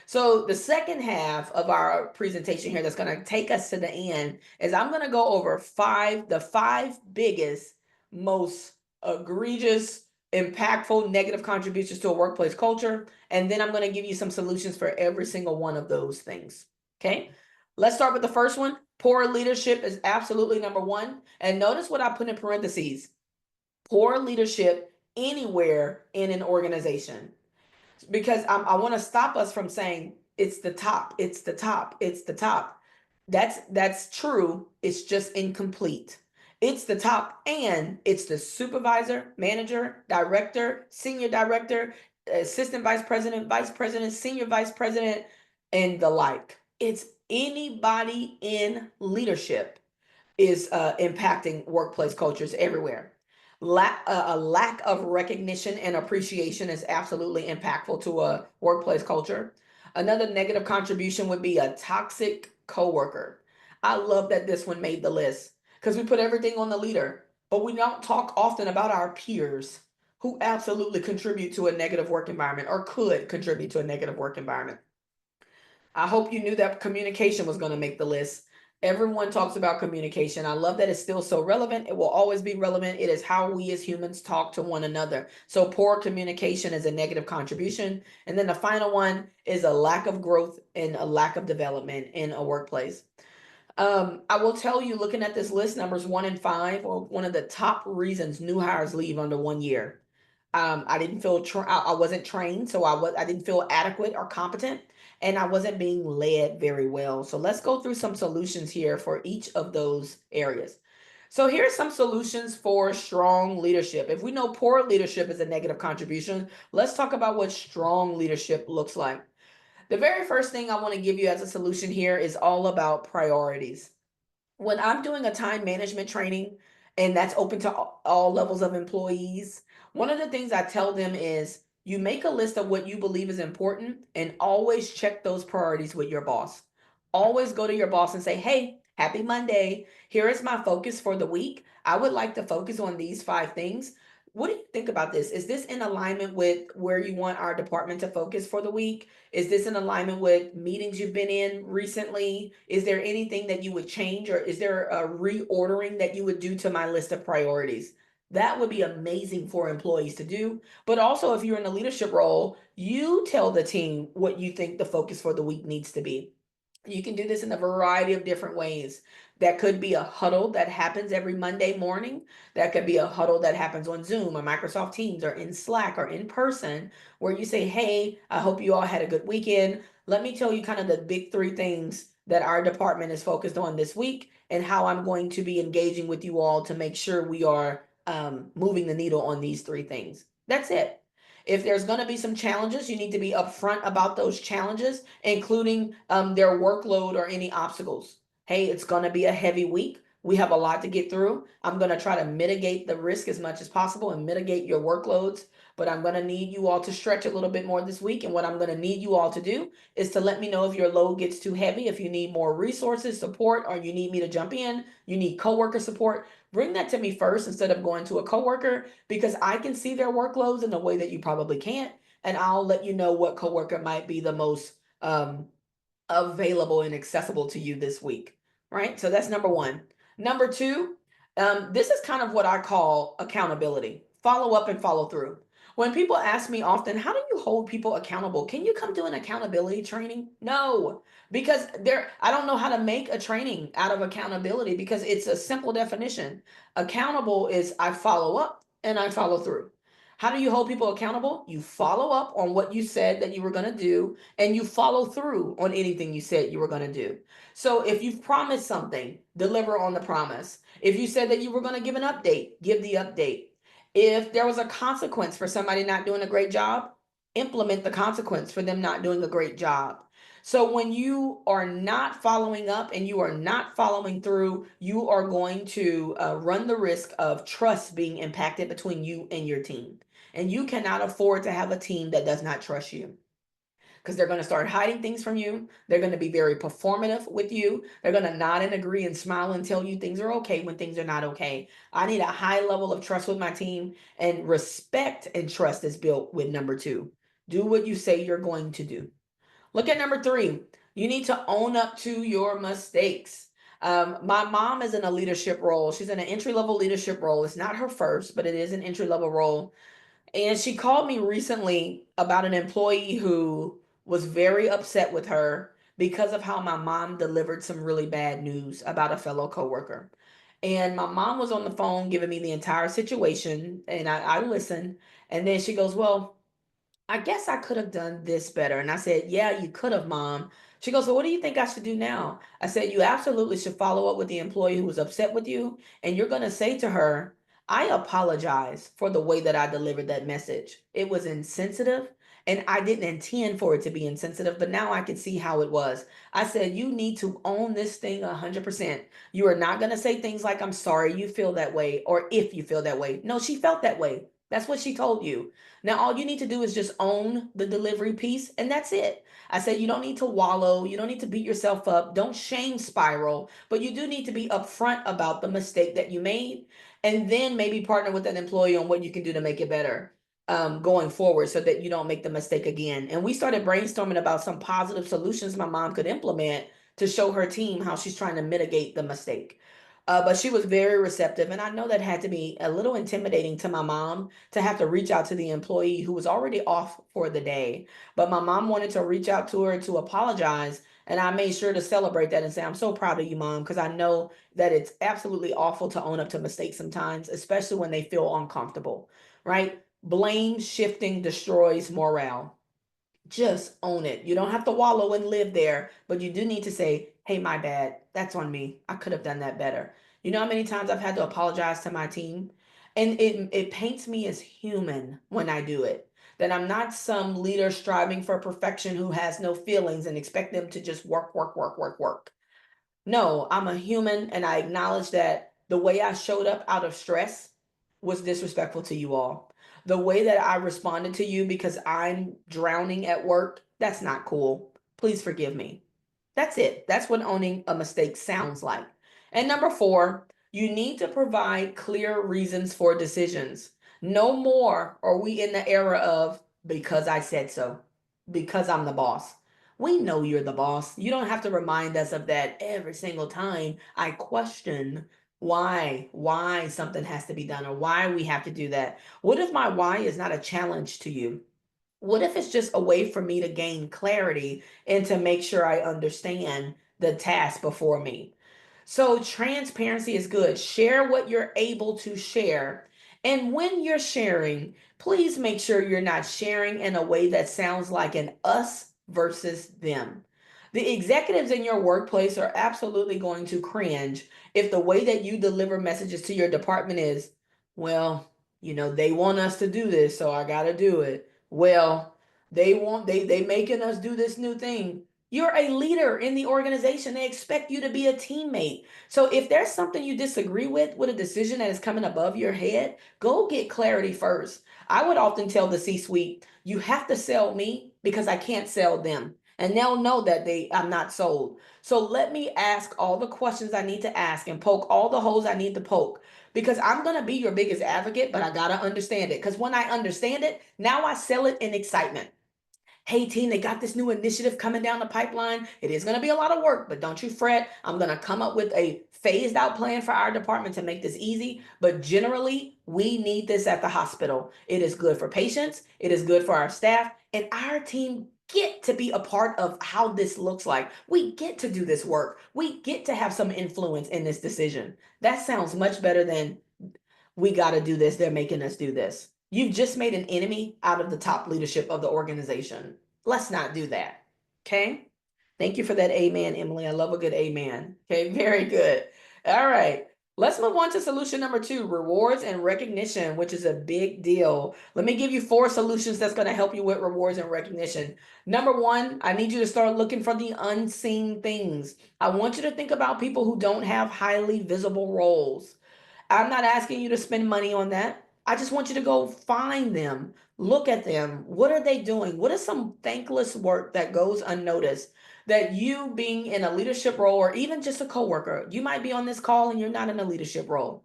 [SPEAKER 1] So the second half of our presentation here that's going to take us to the end is I'm going to go over the five biggest, most egregious, impactful negative contributions to a workplace culture. And then I'm going to give you some solutions for every single one of those things. Okay. Let's start with the first one. Poor leadership is absolutely number one. And notice what I put in parentheses. Poor leadership anywhere in an organization, because I want to stop us from saying it's the top, it's the top, it's the top. That's true. It's just incomplete. It's the top, and it's the supervisor, manager, director, senior director, assistant vice president, senior vice president, and the like. It's anybody in leadership is impacting workplace cultures everywhere. A lack of recognition and appreciation is absolutely impactful to a workplace culture. Another negative contribution would be a toxic coworker. I love that this one made the list because we put everything on the leader, but we don't talk often about our peers who absolutely contribute to a negative work environment or could contribute to a negative work environment. I hope you knew that communication was going to make the list. Everyone talks about communication. I love that it's still so relevant. It will always be relevant. It is how we as humans talk to one another. So poor communication is a negative contribution. And then the final one is a lack of growth and a lack of development in a workplace. I will tell you, looking at this list, numbers 1 and 5 are one of the top reasons new hires leave under 1 year. I didn't feel I wasn't trained, so I didn't feel adequate or competent, and I wasn't being led very well. So let's go through some solutions here for each of those areas. So here's some solutions for strong leadership. If we know poor leadership is a negative contribution, let's talk about what strong leadership looks like. The very first thing I want to give you as a solution here is all about priorities. When I'm doing a time management training, and that's open to all levels of employees, one of the things I tell them is you make a list of what you believe is important and always check those priorities with your boss. Always go to your boss and say, hey, happy Monday. Here is my focus for the week. I would like to focus on these 5 things. What do you think about this? Is this in alignment with where you want our department to focus for the week? Is this in alignment with meetings you've been in recently? Is there anything that you would change, or is there a reordering that you would do to my list of priorities? That would be amazing for employees to do. But also, if you're in a leadership role, you tell the team what you think the focus for the week needs to be. You can do this in a variety of different ways. That could be a huddle that happens every Monday morning. That could be a huddle that happens on Zoom or Microsoft Teams or in Slack or in person, where you say, hey, I hope you all had a good weekend. Let me tell you kind of the big 3 things that our department is focused on this week and how I'm going to be engaging with you all to make sure we are moving the needle on these 3 things. That's it. If there's going to be some challenges, you need to be upfront about those challenges, including their workload or any obstacles. Hey, it's going to be a heavy week. We have a lot to get through. I'm going to try to mitigate the risk as much as possible and mitigate your workloads, but I'm going to need you all to stretch a little bit more this week. And what I'm going to need you all to do is to let me know if your load gets too heavy, if you need more resources, support, or you need me to jump in, you need coworker support. Bring that to me first instead of going to a coworker, because I can see their workloads in a way that you probably can't, and I'll let you know what coworker might be the most available and accessible to you this week, right? So that's number one. Number two, this is kind of what I call accountability. Follow up and follow through. When people ask me often, how do you hold people accountable? Can you come do an accountability training? No, because I don't know how to make a training out of accountability, because it's a simple definition. Accountable is I follow up and I follow through. How do you hold people accountable? You follow up on what you said that you were going to do, and you follow through on anything you said you were going to do. So if you've promised something, deliver on the promise. If you said that you were going to give an update, give the update. If there was a consequence for somebody not doing a great job, implement the consequence for them not doing a great job. So when you are not following up and you are not following through, you are going to run the risk of trust being impacted between you and your team. And you cannot afford to have a team that does not trust you, because they're going to start hiding things from you. They're going to be very performative with you. They're going to nod and agree and smile and tell you things are okay when things are not okay. I need a high level of trust with my team, and respect and trust is built with number two. Do what you say you're going to do. Look at number three. You need to own up to your mistakes. My mom is in a leadership role. She's in an entry level leadership role. It's not her first, but it is an entry level role. And she called me recently about an employee who was very upset with her because of how my mom delivered some really bad news about a fellow coworker. And my mom was on the phone giving me the entire situation, and I listened. And then she goes, "Well, I guess I could have done this better." And I said, "Yeah, you could have, Mom." She goes, "Well, what do you think I should do now?" I said, "You absolutely should follow up with the employee who was upset with you. And you're going to say to her, 'I apologize for the way that I delivered that message. It was insensitive, and I didn't intend for it to be insensitive, but now I can see how it was.'" I said, "You need to own this thing 100%. You are not going to say things like, 'I'm sorry you feel that way,' or 'if you feel that way.' No, she felt that way. That's what she told you. Now, all you need to do is just own the delivery piece, and that's it. I said you don't need to wallow, you don't need to beat yourself up, don't shame spiral, but you do need to be upfront about the mistake that you made, and then maybe partner with an employee on what you can do to make it better going forward so that you don't make the mistake again. And we started brainstorming about some positive solutions my mom could implement to show her team how she's trying to mitigate the mistake. But she was very receptive, and I know that had to be a little intimidating to my mom to have to reach out to the employee who was already off for the day. But my mom wanted to reach out to her to apologize. And I made sure to celebrate that and say, "I'm so proud of you, Mom," because I know that it's absolutely awful to own up to mistakes sometimes, especially when they feel uncomfortable, right? Blame shifting destroys morale. Just own it. You don't have to wallow and live there, but you do need to say, "Hey, my bad. That's on me. I could have done that better." You know how many times I've had to apologize to my team? And it paints me as human when I do it. That I'm not some leader striving for perfection who has no feelings and expect them to just work, work, work, work, work. No, I'm a human, and I acknowledge that the way I showed up out of stress was disrespectful to you all. The way that I responded to you because I'm drowning at work, that's not cool. Please forgive me. That's it. That's what owning a mistake sounds like. And number four, you need to provide clear reasons for decisions. No more are we in the era of "because I said so," "because I'm the boss." We know you're the boss. You don't have to remind us of that every single time I question why something has to be done or why we have to do that. What if my why is not a challenge to you? What if it's just a way for me to gain clarity and to make sure I understand the task before me? So, transparency is good. Share what you're able to share. And when you're sharing, please make sure you're not sharing in a way that sounds like an us versus them. The executives in your workplace are absolutely going to cringe if the way that you deliver messages to your department is, "Well, they want us to do this, so I got to do it. Well, they making us do this new thing." You're a leader in the organization. They expect you to be a teammate. So if there's something you disagree with a decision that is coming above your head, go get clarity first. I would often tell the C-suite, "You have to sell me because I can't sell them." And they'll know that I'm not sold. So let me ask all the questions I need to ask and poke all the holes I need to poke, because I'm going to be your biggest advocate, but I got to understand it. Because when I understand it, now I sell it in excitement. "Hey team, they got this new initiative coming down the pipeline. It is going to be a lot of work, but don't you fret. I'm going to come up with a phased out plan for our department to make this easy. But generally, we need this at the hospital. It is good for patients, it is good for our staff, and our team get to be a part of how this looks like. We get to do this work. We get to have some influence in this decision." That sounds much better than, "We got to do this. They're making us do this." You've just made an enemy out of the top leadership of the organization. Let's not do that. Okay. Thank you for that amen, Emily. I love a good amen. Okay. Very good. All right. Let's move on to solution number 2, rewards and recognition, which is a big deal. Let me give you 4 solutions that's going to help you with rewards and recognition. Number 1, I need you to start looking for the unseen things. I want you to think about people who don't have highly visible roles. I'm not asking you to spend money on that. I just want you to go find them, look at them. What are they doing? What is some thankless work that goes unnoticed? That you being in a leadership role or even just a coworker, you might be on this call and you're not in a leadership role.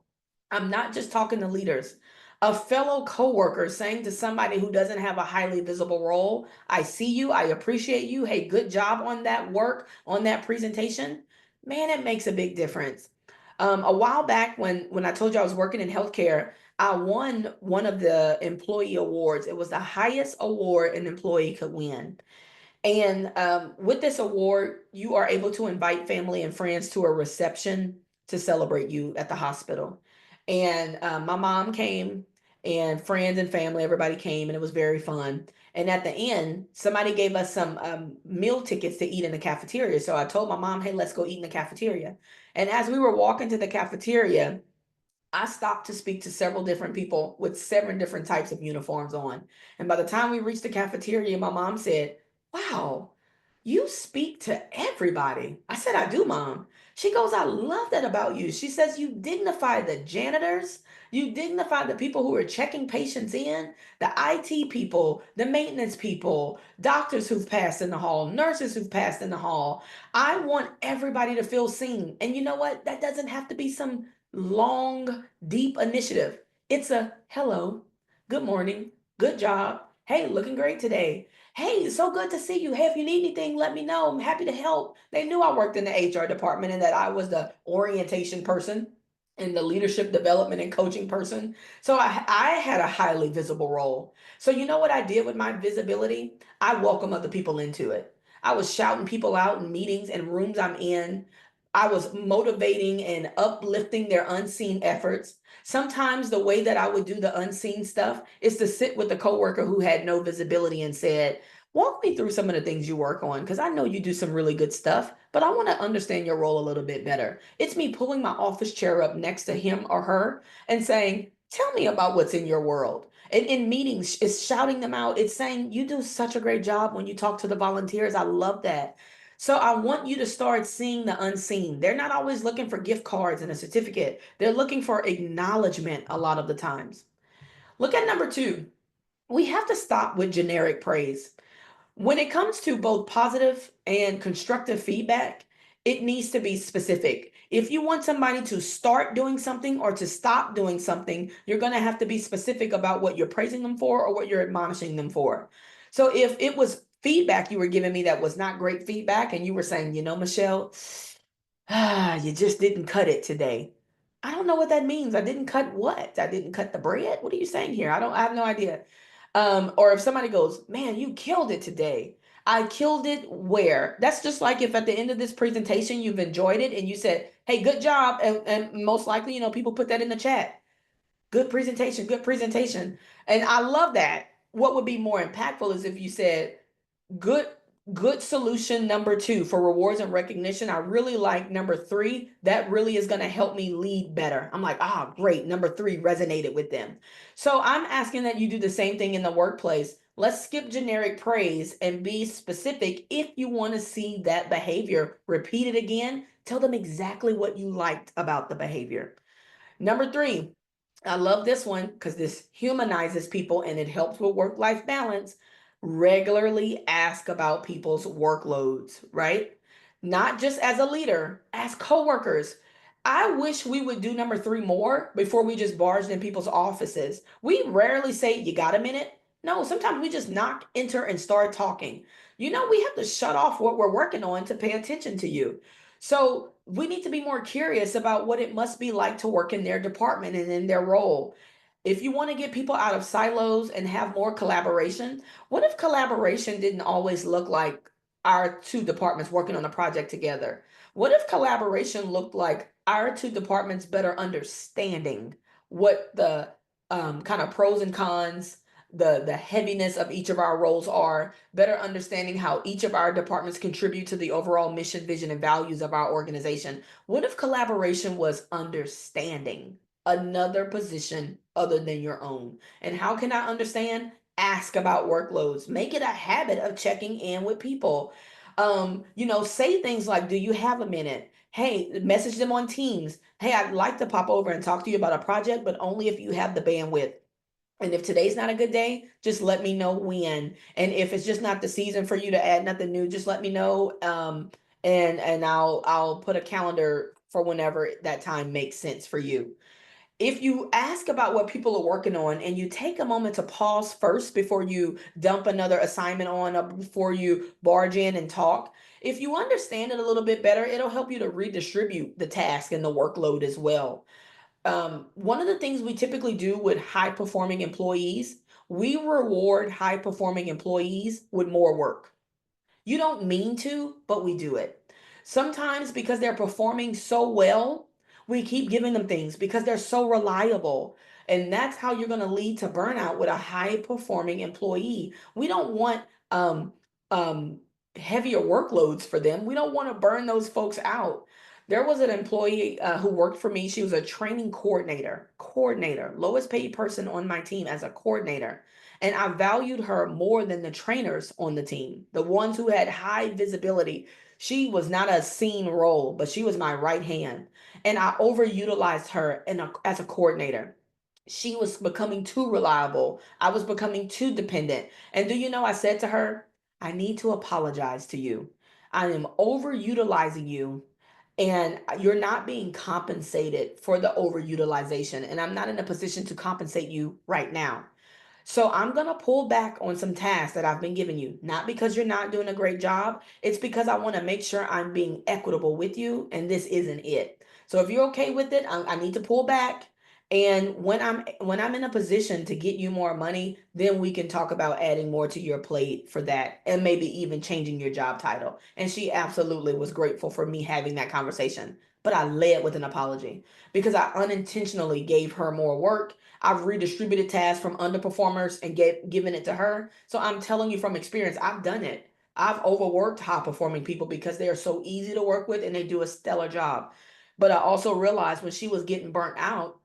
[SPEAKER 1] I'm not just talking to leaders. A fellow coworker saying to somebody who doesn't have a highly visible role, I see you, I appreciate you. Hey, good job on that work, on that presentation. Man, it makes a big difference. A while back when I told you I was working in healthcare, I won one of the employee awards. It was the highest award an employee could win. And with this award, you are able to invite family and friends to a reception to celebrate you at the hospital. And my mom came, and friends and family, everybody came, and it was very fun. And at the end, somebody gave us some meal tickets to eat in the cafeteria. So I told my mom, hey, let's go eat in the cafeteria. And as we were walking to the cafeteria, I stopped to speak to several different people with 7 different types of uniforms on. And by the time we reached the cafeteria, my mom said, wow, you speak to everybody. I said, I do, Mom. She goes, I love that about you. She says, you dignify the janitors, you dignify the people who are checking patients in, the IT people, the maintenance people, doctors who've passed in the hall, nurses who've passed in the hall. I want everybody to feel seen. And you know what? That doesn't have to be some long, deep initiative. It's a hello, good morning, good job. Hey, looking great today. Hey, so good to see you. Hey, if you need anything, let me know. I'm happy to help. They knew I worked in the HR department and that I was the orientation person and the leadership development and coaching person. So I had a highly visible role. So you know what I did with my visibility? I welcome other people into it. I was shouting people out in meetings and rooms I'm in. I was motivating and uplifting their unseen efforts. Sometimes the way that I would do the unseen stuff is to sit with a coworker who had no visibility and said, walk me through some of the things you work on because I know you do some really good stuff, but I want to understand your role a little bit better. It's me pulling my office chair up next to him or her and saying, tell me about what's in your world. And in meetings, it's shouting them out. It's saying, you do such a great job when you talk to the volunteers. I love that. So I want you to start seeing the unseen. They're not always looking for gift cards and a certificate. They're looking for acknowledgement a lot of the times. Look at number 2. We have to stop with generic praise. When it comes to both positive and constructive feedback, it needs to be specific. If you want somebody to start doing something or to stop doing something, you're going to have to be specific about what you're praising them for or what you're admonishing them for. So if it was feedback you were giving me that was not great feedback and you were saying, you know, Mechelle, you just didn't cut it today. I don't know what that means. I didn't cut what? I didn't cut the bread? What are you saying here? I have no idea. Or if somebody goes, man, you killed it today. I killed it where? That's just like if at the end of this presentation you've enjoyed it and you said, hey, good job. And most likely, you know, people put that in the chat. Good presentation, good presentation. And I love that. What would be more impactful is if you said, good good solution number 2 for rewards and recognition. I really like number 3. That really is going to help me lead better. I'm like, great, number 3 resonated with them. So I'm asking that you do the same thing in the workplace. Let's skip generic praise and be specific. If you want to see that behavior repeated again, tell them exactly what you liked about the behavior. Number 3, I love this one because this humanizes people and it helps with work-life balance. Regularly ask about people's workloads, right? Not just as a leader, as coworkers. I wish we would do number 3 more before we just barged in people's offices. We rarely say, you got a minute? No, sometimes we just knock, enter, and start talking. You know, we have to shut off what we're working on to pay attention to you. So we need to be more curious about what it must be like to work in their department and in their role. If you want to get people out of silos and have more collaboration, what if collaboration didn't always look like our 2 departments working on a project together? What if collaboration looked like our 2 departments better understanding what the kind of pros and cons the heaviness of each of our roles are, better understanding how each of our departments contribute to the overall mission, vision, and values of our organization. What if collaboration was understanding another position other than your own? And how can I understand? Ask about workloads. Make it a habit of checking in with people. Say things like, do you have a minute? Hey, message them on Teams. Hey, I'd like to pop over and talk to you about a project, but only if you have the bandwidth. And if today's not a good day, just let me know when. And if it's just not the season for you to add nothing new, just let me know. And I'll put a calendar for whenever that time makes sense for you. If you ask about what people are working on and you take a moment to pause first before you dump another assignment on, or before you barge in and talk, if you understand it a little bit better, it'll help you to redistribute the task and the workload as well. One of the things we typically do with high performing employees, we reward high performing employees with more work. You don't mean to, but we do it. Sometimes because they're performing so well, we keep giving them things because they're so reliable. And that's how you're going to lead to burnout with a high performing employee. We don't want um, um, heavier workloads for them. We don't want to burn those folks out. There was an employee who worked for me. She was a training coordinator, lowest paid person on my team as a coordinator. And I valued her more than the trainers on the team, the ones who had high visibility. She was not a seen role, but she was my right hand. And I overutilized her as a coordinator. She was becoming too reliable. I was becoming too dependent. And do you know, I said to her, I need to apologize to you. I am overutilizing you, and you're not being compensated for the overutilization. And I'm not in a position to compensate you right now. So I'm going to pull back on some tasks that I've been giving you, not because you're not doing a great job. It's because I want to make sure I'm being equitable with you, and this isn't it. So if you're okay with it, I need to pull back. And when I'm in a position to get you more money, then we can talk about adding more to your plate for that, and maybe even changing your job title. And she absolutely was grateful for me having that conversation. But I led with an apology because I unintentionally gave her more work. I've redistributed tasks from underperformers and given it to her. So I'm telling you from experience, I've done it. I've overworked high performing people because they are so easy to work with and they do a stellar job. But I also realized when she was getting burnt out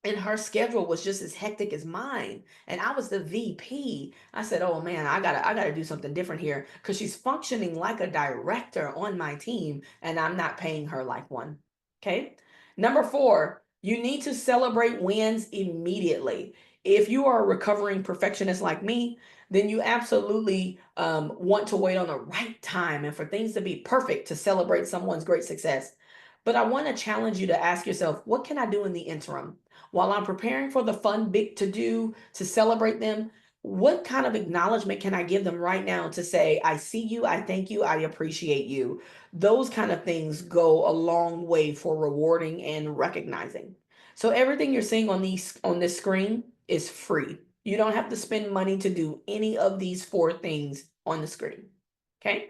[SPEAKER 1] and her schedule was just as hectic as mine, and I was the VP, I said, "Oh man, I gotta do something different here because she's functioning like a director on my team, and I'm not paying her like one." Okay. Number four, you need to celebrate wins immediately. If you are a recovering perfectionist like me, then you absolutely want to wait on the right time and for things to be perfect to celebrate someone's great success. But I want to challenge you to ask yourself, what can I do in the interim? While I'm preparing for the fun big to do to celebrate them, what kind of acknowledgement can I give them right now to say, I see you, I thank you, I appreciate you? Those kind of things go a long way for rewarding and recognizing. So everything you're seeing on this screen is free. You don't have to spend money to do any of these four things on the screen. Okay?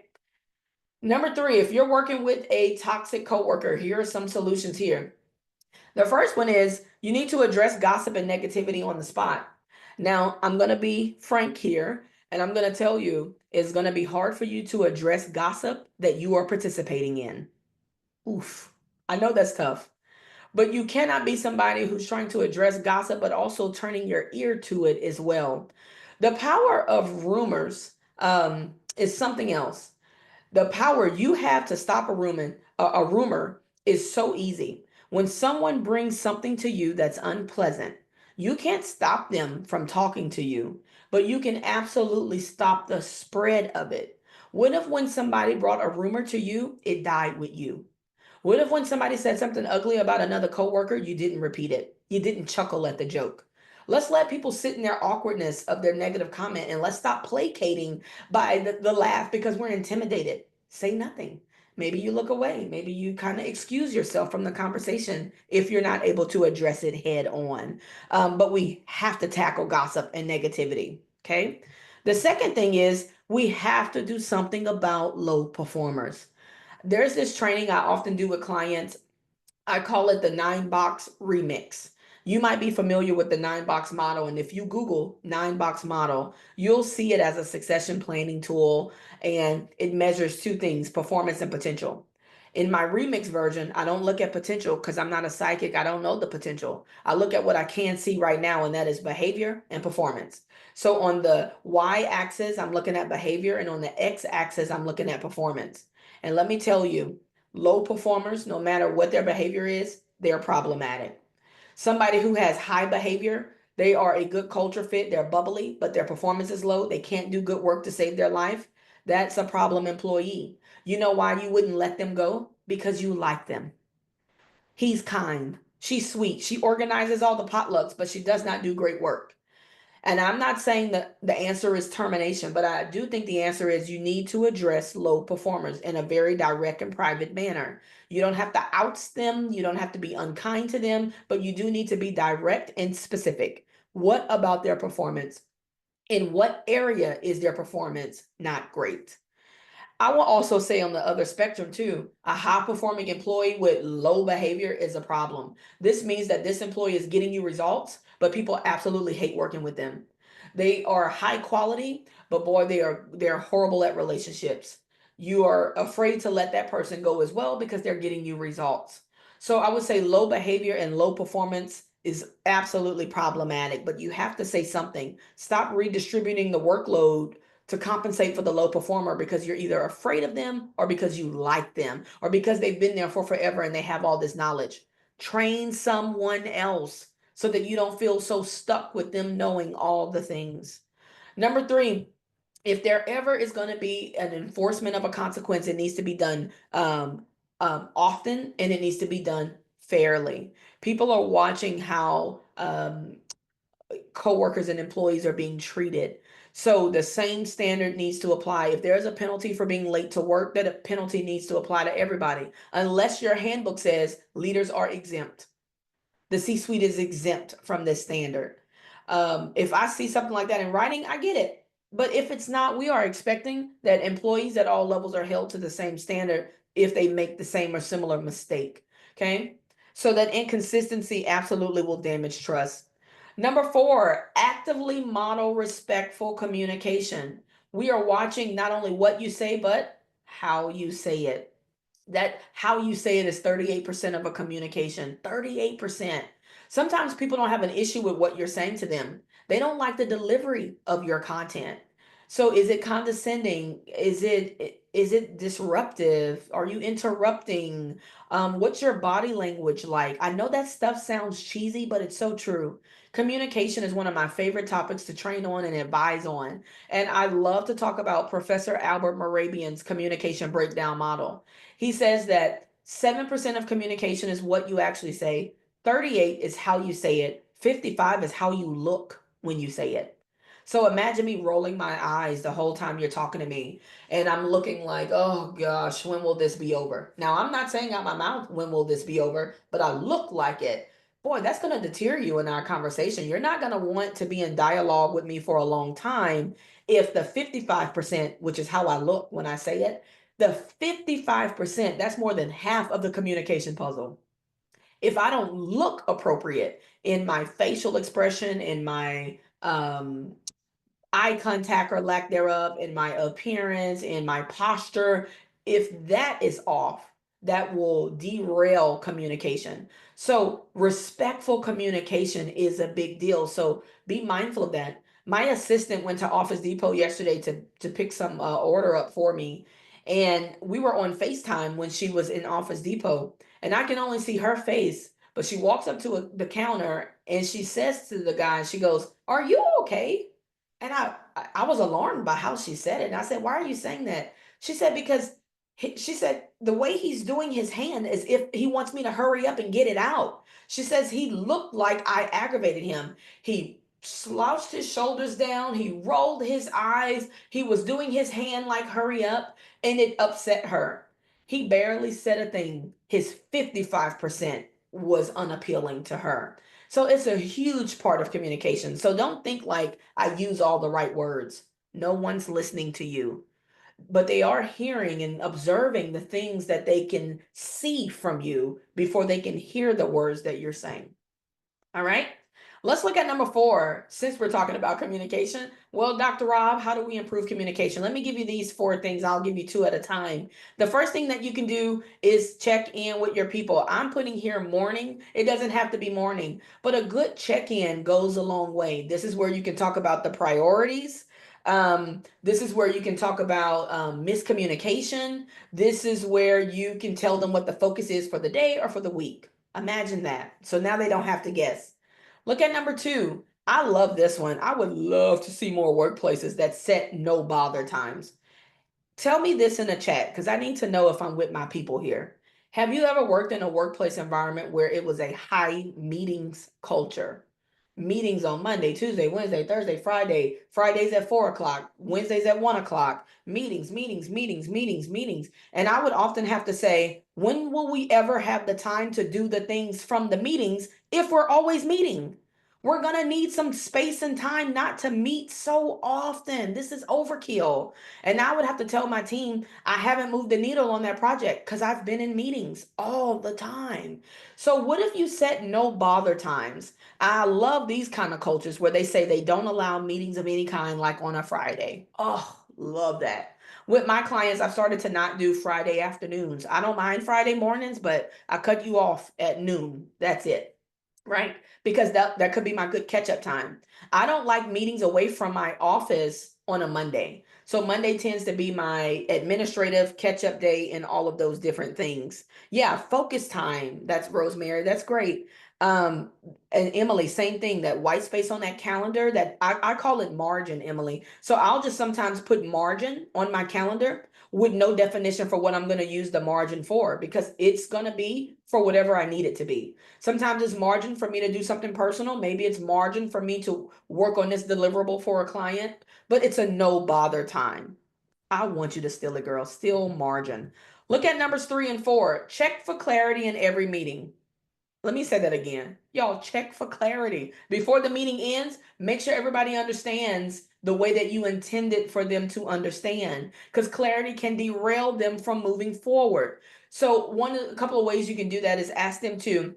[SPEAKER 1] Number three, if you're working with a toxic coworker, here are some solutions here. The first one is you need to address gossip and negativity on the spot. Now, I'm going to be frank here, and I'm going to tell you it's going to be hard for you to address gossip that you are participating in. Oof. I know that's tough, but you cannot be somebody who's trying to address gossip, but also turning your ear to it as well. The power of rumors is something else. The power you have to stop a rumor is so easy. When someone brings something to you that's unpleasant, you can't stop them from talking to you, but you can absolutely stop the spread of it. What if when somebody brought a rumor to you, it died with you? What if when somebody said something ugly about another coworker, you didn't repeat it? You didn't chuckle at the joke. Let's let people sit in their awkwardness of their negative comment, and let's stop placating by the laugh because we're intimidated. Say nothing. Maybe you look away. Maybe you kind of excuse yourself from the conversation if you're not able to address it head on. But we have to tackle gossip and negativity. Okay. The second thing is we have to do something about low performers. There's this training I often do with clients. I call it the 9 box remix. You might be familiar with the 9-box model, and if you Google 9-box model, you'll see it as a succession planning tool, and it measures two things: performance and potential. In my remix version, I don't look at potential because I'm not a psychic. I don't know the potential. I look at what I can see right now, and that is behavior and performance. So on the Y axis, I'm looking at behavior, and on the X axis, I'm looking at performance. And let me tell you, low performers, no matter what their behavior is, they're problematic. Somebody who has high behavior, they are a good culture fit, they're bubbly, but their performance is low, they can't do good work to save their life. That's a problem employee. You know why you wouldn't let them go? Because you like them. He's kind. She's sweet. She organizes all the potlucks, but she does not do great work. And I'm not saying that the answer is termination, but I do think the answer is you need to address low performers in a very direct and private manner. You don't have to oust them, you don't have to be unkind to them, but you do need to be direct and specific. What about their performance? In what area is their performance not great? I will also say on the other spectrum too, a high performing employee with low behavior is a problem. This means that this employee is getting you results, but people absolutely hate working with them. They are high quality, but boy, they're horrible at relationships. You are afraid to let that person go as well because they're getting you results. So I would say low behavior and low performance is absolutely problematic, but you have to say something. Stop redistributing the workload to compensate for the low performer because you're either afraid of them or because you like them or because they've been there for forever and they have all this knowledge. Train someone else so that you don't feel so stuck with them knowing all the things. Number three, if there ever is going to be an enforcement of a consequence, it needs to be done often, and it needs to be done fairly. People are watching how coworkers and employees are being treated. So the same standard needs to apply. If there's a penalty for being late to work, that penalty needs to apply to everybody, unless your handbook says leaders are exempt. The C-suite is exempt from this standard. If I see something like that in writing, I get it. But if it's not, we are expecting that employees at all levels are held to the same standard if they make the same or similar mistake. Okay. So that inconsistency absolutely will damage trust. Number four, actively model respectful communication. We are watching not only what you say, but how you say it. That how you say it is 38% of a communication. 38%. Sometimes people don't have an issue with what you're saying to them. They don't like the delivery of your content. So is it condescending? Is it disruptive? Are you interrupting? What's your body language like? I know that stuff sounds cheesy, but it's so true. Communication is one of my favorite topics to train on and advise on. And I love to talk about Professor Albert Morabian's communication breakdown model. He says that 7% of communication is what you actually say, 38 is how you say it, 55 is how you look when you say it. So imagine me rolling my eyes the whole time you're talking to me, and I'm looking like, oh gosh, when will this be over? Now, I'm not saying out my mouth, when will this be over, but I look like it. Boy, that's going to deter you in our conversation. You're not going to want to be in dialogue with me for a long time if the 55%, which is how I look when I say it, the 55%, that's more than half of the communication puzzle. If I don't look appropriate in my facial expression, in my eye contact or lack thereof, in my appearance, in my posture, if that is off, that will derail communication. So, respectful communication is a big deal. So, be mindful of that. My assistant went to Office Depot yesterday to pick some order up for me. And we were on FaceTime when she was in Office Depot. And I can only see her face. But she walks up to the counter and she says to the guy, she goes, "Are you okay?" And I was alarmed by how she said it. And I said, "Why are you saying that?" She said, "Because she said the way he's doing his hand is if he wants me to hurry up and get it out." She says he looked like I aggravated him. He slouched his shoulders down, he rolled his eyes, he was doing his hand like hurry up, and it upset her. He barely said a thing. His 55% was unappealing to her. So it's a huge part of communication. So don't think like I use all the right words. No one's listening to you, but they are hearing and observing the things that they can see from you before they can hear the words that you're saying. All right. Let's look at number 4 since we're talking about communication. Well, Dr. Rob, how do we improve communication? Let me give you these 4 things. I'll give you 2 at a time. The first thing that you can do is check in with your people. I'm putting here morning. It doesn't have to be morning, but a good check in goes a long way. This is where you can talk about the priorities. This is where you can talk about miscommunication. This is where you can tell them what the focus is for the day or for the week. Imagine that. So now they don't have to guess. Look at number 2. I love this one. I would love to see more workplaces that set no bother times. Tell me this in the chat because I need to know if I'm with my people here. Have you ever worked in a workplace environment where it was a high meetings culture? Meetings on Monday, Tuesday, Wednesday, Thursday, Friday, Fridays at 4 o'clock, Wednesdays at 1 o'clock, meetings, meetings, meetings, meetings, meetings. And I would often have to say, when will we ever have the time to do the things from the meetings if we're always meeting? We're going to need some space and time not to meet so often. This is overkill. And I would have to tell my team I haven't moved the needle on that project because I've been in meetings all the time. So, what if you set no bother times? I love these kind of cultures where they say they don't allow meetings of any kind, like on a Friday. Oh, love that. With my clients, I've started to not do Friday afternoons. I don't mind Friday mornings, but I cut you off at noon. That's it. Right? Because that could be my good catch up time. I don't like meetings away from my office on a Monday. So Monday tends to be my administrative catch up day and all of those different things. Yeah, focus time. That's Rosemary. That's great. Um, and Emily, same thing, that white space on that calendar that I call it margin, Emily. So I'll just sometimes put margin on my calendar with no definition for what I'm going to use the margin for because it's going to be for whatever I need it to be. Sometimes it's margin for me to do something personal. Maybe it's margin for me to work on this deliverable for a client, but it's a no bother time. I want you to steal it, girl. Still margin. Look at numbers 3 and 4. Check for clarity in every meeting. Let me say that again. Y'all, check for clarity. Before the meeting ends, make sure everybody understands the way that you intended for them to understand, because clarity can derail them from moving forward. So, a couple of ways you can do that is ask them to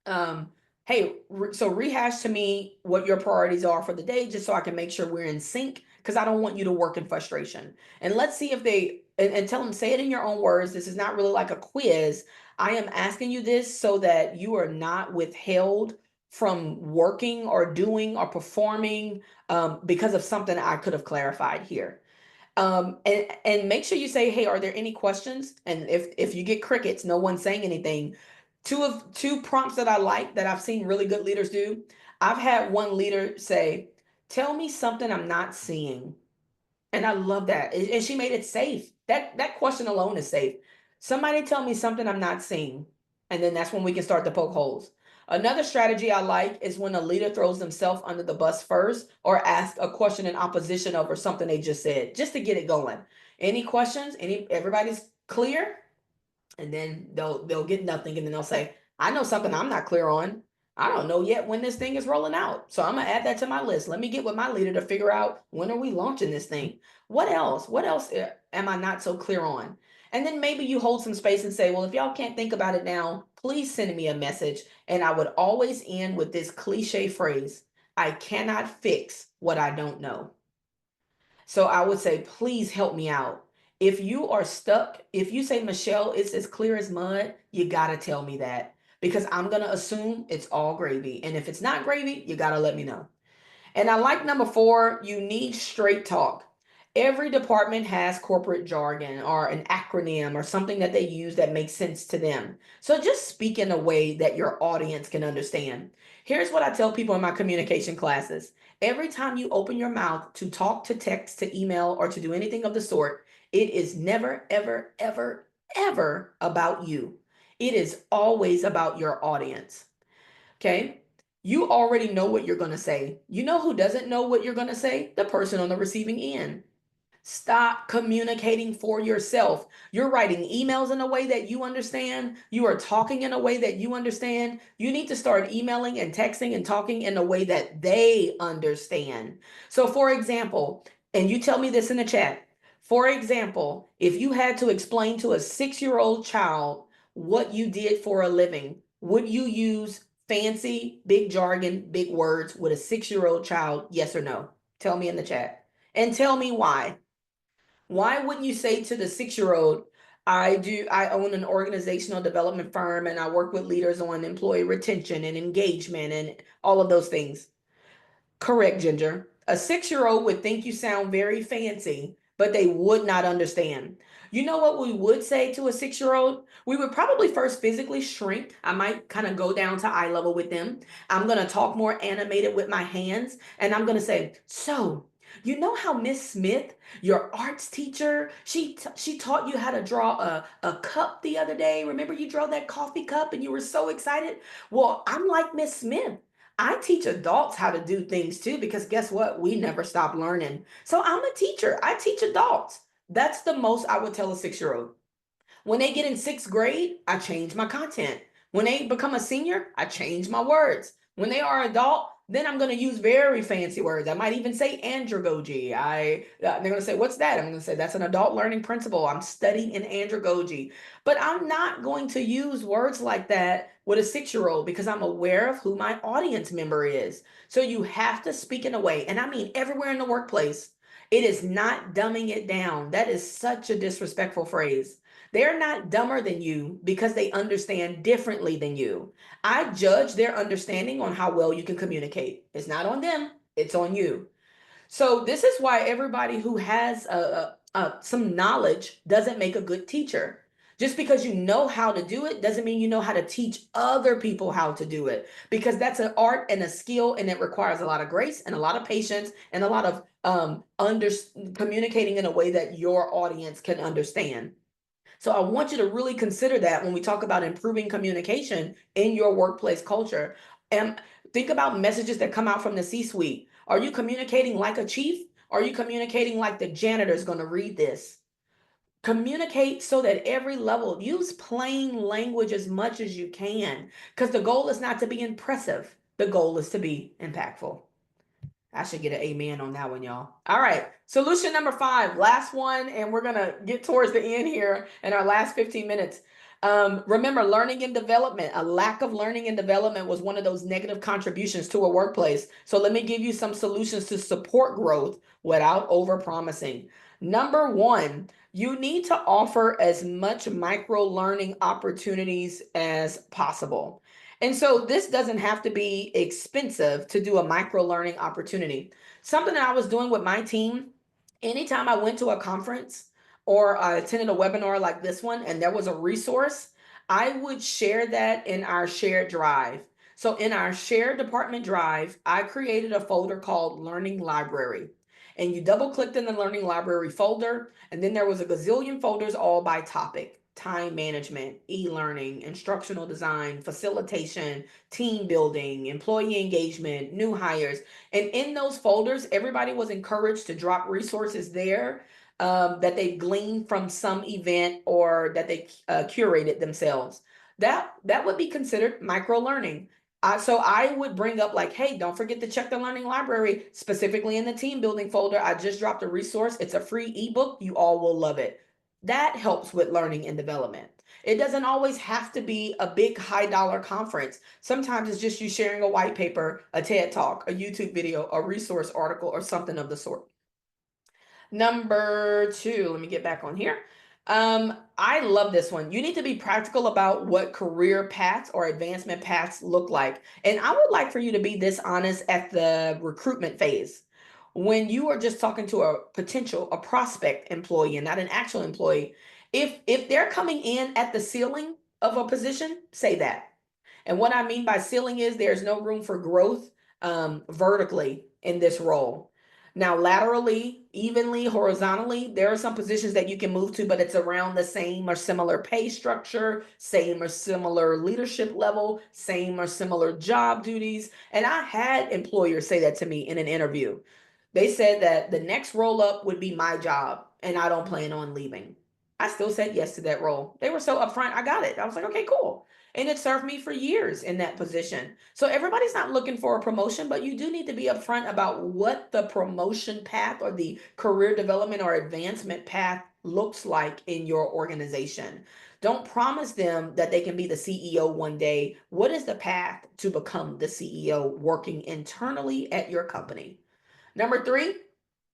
[SPEAKER 1] um hey, so rehash to me what your priorities are for the day just so I can make sure we're in sync because I don't want you to work in frustration. And let's see if they and tell them, say it in your own words. This is not really like a quiz. I am asking you this so that you are not withheld from working or doing or performing because of something I could have clarified here. And make sure you say, hey, are there any questions? And if you get crickets, no one's saying anything. Two prompts that I like that I've seen really good leaders do. I've had one leader say, tell me something I'm not seeing. And I love that. And she made it safe. That question alone is safe. Somebody tell me something I'm not seeing. And then that's when we can start to poke holes. Another strategy I like is when a leader throws themselves under the bus first or ask a question in opposition over something they just said, just to get it going. Any questions? Everybody's clear? And then they'll get nothing, and then they'll say, I know something I'm not clear on. I don't know yet when this thing is rolling out, so I'm gonna add that to my list. Let me get with my leader to figure out when are we launching this thing. What else am I not so clear on? And then maybe you hold some space and say, well, if y'all can't think about it now, please send me a message. And I would always end with this cliche phrase, I cannot fix what I don't know. So I would say, please help me out. If you are stuck, if you say, Mechelle, it's as clear as mud, you got to tell me that because I'm going to assume it's all gravy. And if it's not gravy, you got to let me know. And I like number 4, you need straight talk. Every department has corporate jargon or an acronym or something that they use that makes sense to them. So just speak in a way that your audience can understand. Here's what I tell people in my communication classes. Every time you open your mouth to talk, to text, to email, or to do anything of the sort, it is never, ever, ever, ever about you. It is always about your audience. Okay? You already know what you're going to say. You know who doesn't know what you're going to say? The person on the receiving end. Stop communicating for yourself. You're writing emails in a way that you understand. You are talking in a way that you understand. You need to start emailing and texting and talking in a way that they understand. So, for example, and you tell me this in the chat. For example, if you had to explain to a 6-year-old child what you did for a living, would you use fancy, big jargon, big words with a 6-year-old child? Yes or no? Tell me in the chat. And tell me why. Why wouldn't you say to the 6-year-old, I own an organizational development firm and I work with leaders on employee retention and engagement and all of those things? Correct, Ginger. A 6-year-old would think you sound very fancy, but they would not understand. You know what we would say to a 6-year-old? We would probably first physically shrink. I might kind of go down to eye level with them. I'm going to talk more animated with my hands, and I'm going to say, "So, you know how Miss Smith, your arts teacher, she taught you how to draw a cup the other day? Remember you drew that coffee cup and you were so excited? Well, I'm like Miss Smith. I teach adults how to do things too, because guess what? We never stop learning. So I'm a teacher. I teach adults. That's the most I would tell a 6-year-old. When they get in 6th grade, I change my content. When they become a senior, I change my words. When they are adult, then I'm going to use very fancy words. I might even say andragogy. They're going to say, "What's that?" I'm going to say, "That's an adult learning principle. I'm studying in andragogy." But I'm not going to use words like that with a 6-year-old because I'm aware of who my audience member is. So you have to speak in a way, and I mean everywhere in the workplace. It is not dumbing it down. That is such a disrespectful phrase. They're not dumber than you because they understand differently than you. I judge their understanding on how well you can communicate. It's not on them, it's on you. So this is why everybody who has some knowledge doesn't make a good teacher. Just because you know how to do it doesn't mean you know how to teach other people how to do it, because that's an art and a skill, and it requires a lot of grace and a lot of patience and a lot of communicating in a way that your audience can understand. So I want you to really consider that when we talk about improving communication in your workplace culture. And think about messages that come out from the C-suite. Are you communicating like a chief? Are you communicating like the janitor is going to read this? Communicate so that every level, use plain language as much as you can, because the goal is not to be impressive. The goal is to be impactful. I should get an amen on that one, y'all. All right. Solution number 5, last one, and we're going to get towards the end here in our last 15 minutes. Remember, learning and development. A lack of learning and development was one of those negative contributions to a workplace. So let me give you some solutions to support growth without overpromising. Number 1, you need to offer as much micro learning opportunities as possible. And so this doesn't have to be expensive to do a micro learning opportunity. Something that I was doing with my team, anytime I went to a conference or I attended a webinar like this one and there was a resource, I would share that in our shared drive. So in our shared department drive, I created a folder called Learning Library. And you double clicked in the Learning Library folder, and then there was a gazillion folders all by topic: time management, e-learning, instructional design, facilitation, team building, employee engagement, new hires. And in those folders, everybody was encouraged to drop resources there that they gleaned from some event or that they curated themselves. That would be considered micro learning. So I would bring up like, "Hey, don't forget to check the learning library, specifically in the team building folder. I just dropped a resource. It's a free ebook. You all will love it." That helps with learning and development. It doesn't always have to be a big high dollar conference. Sometimes it's just you sharing a white paper, a TED talk, a YouTube video, a resource article, or something of the sort. Number 2, let me get back on here. I love this one. You need to be practical about what career paths or advancement paths look like. And I would like for you to be this honest at the recruitment phase. When you are just talking to a prospect employee and not an actual employee, if they're coming in at the ceiling of a position, say that. And what I mean by ceiling is there's no room for growth vertically in this role. Now, laterally, evenly, horizontally, there are some positions that you can move to, but it's around the same or similar pay structure, same or similar leadership level, same or similar job duties. And I had employers say that to me in an interview. They said that the next roll up would be my job, and I don't plan on leaving. I still said yes to that role. They were so upfront, I got it. I was like, okay, cool. And it served me for years in that position. So everybody's not looking for a promotion, but you do need to be upfront about what the promotion path or the career development or advancement path looks like in your organization. Don't promise them that they can be the CEO one day. What is the path to become the CEO working internally at your company? Number three,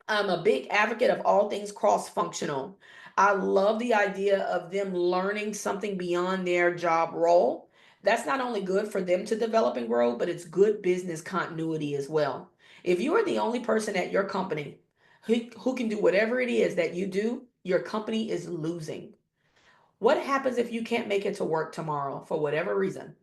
[SPEAKER 1] I'm a big advocate of all things cross functional. I love the idea of them learning something beyond their job role. That's not only good for them to develop and grow, but it's good business continuity as well. If you are the only person at your company who can do whatever it is that you do, your company is losing. What happens if you can't make it to work tomorrow for whatever reason?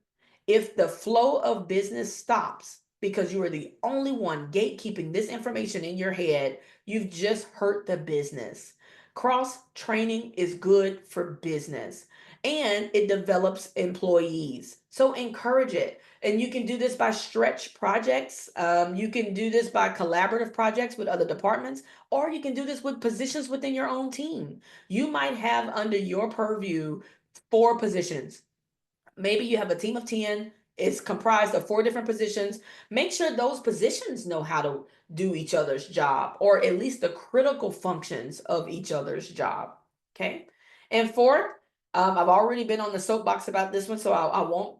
[SPEAKER 1] If the flow of business stops because you are the only one gatekeeping this information in your head, you've just hurt the business. Cross training is good for business and it develops employees. So encourage it. And you can do this by stretch projects. You can do this by collaborative projects with other departments, or you can do this with positions within your own team. You might have under your purview 4 positions. Maybe you have a team of 10. It's comprised of 4 different positions. Make sure those positions know how to do each other's job, or at least the critical functions of each other's job. Okay. And fourth, I've already been on the soapbox about this one, so I won't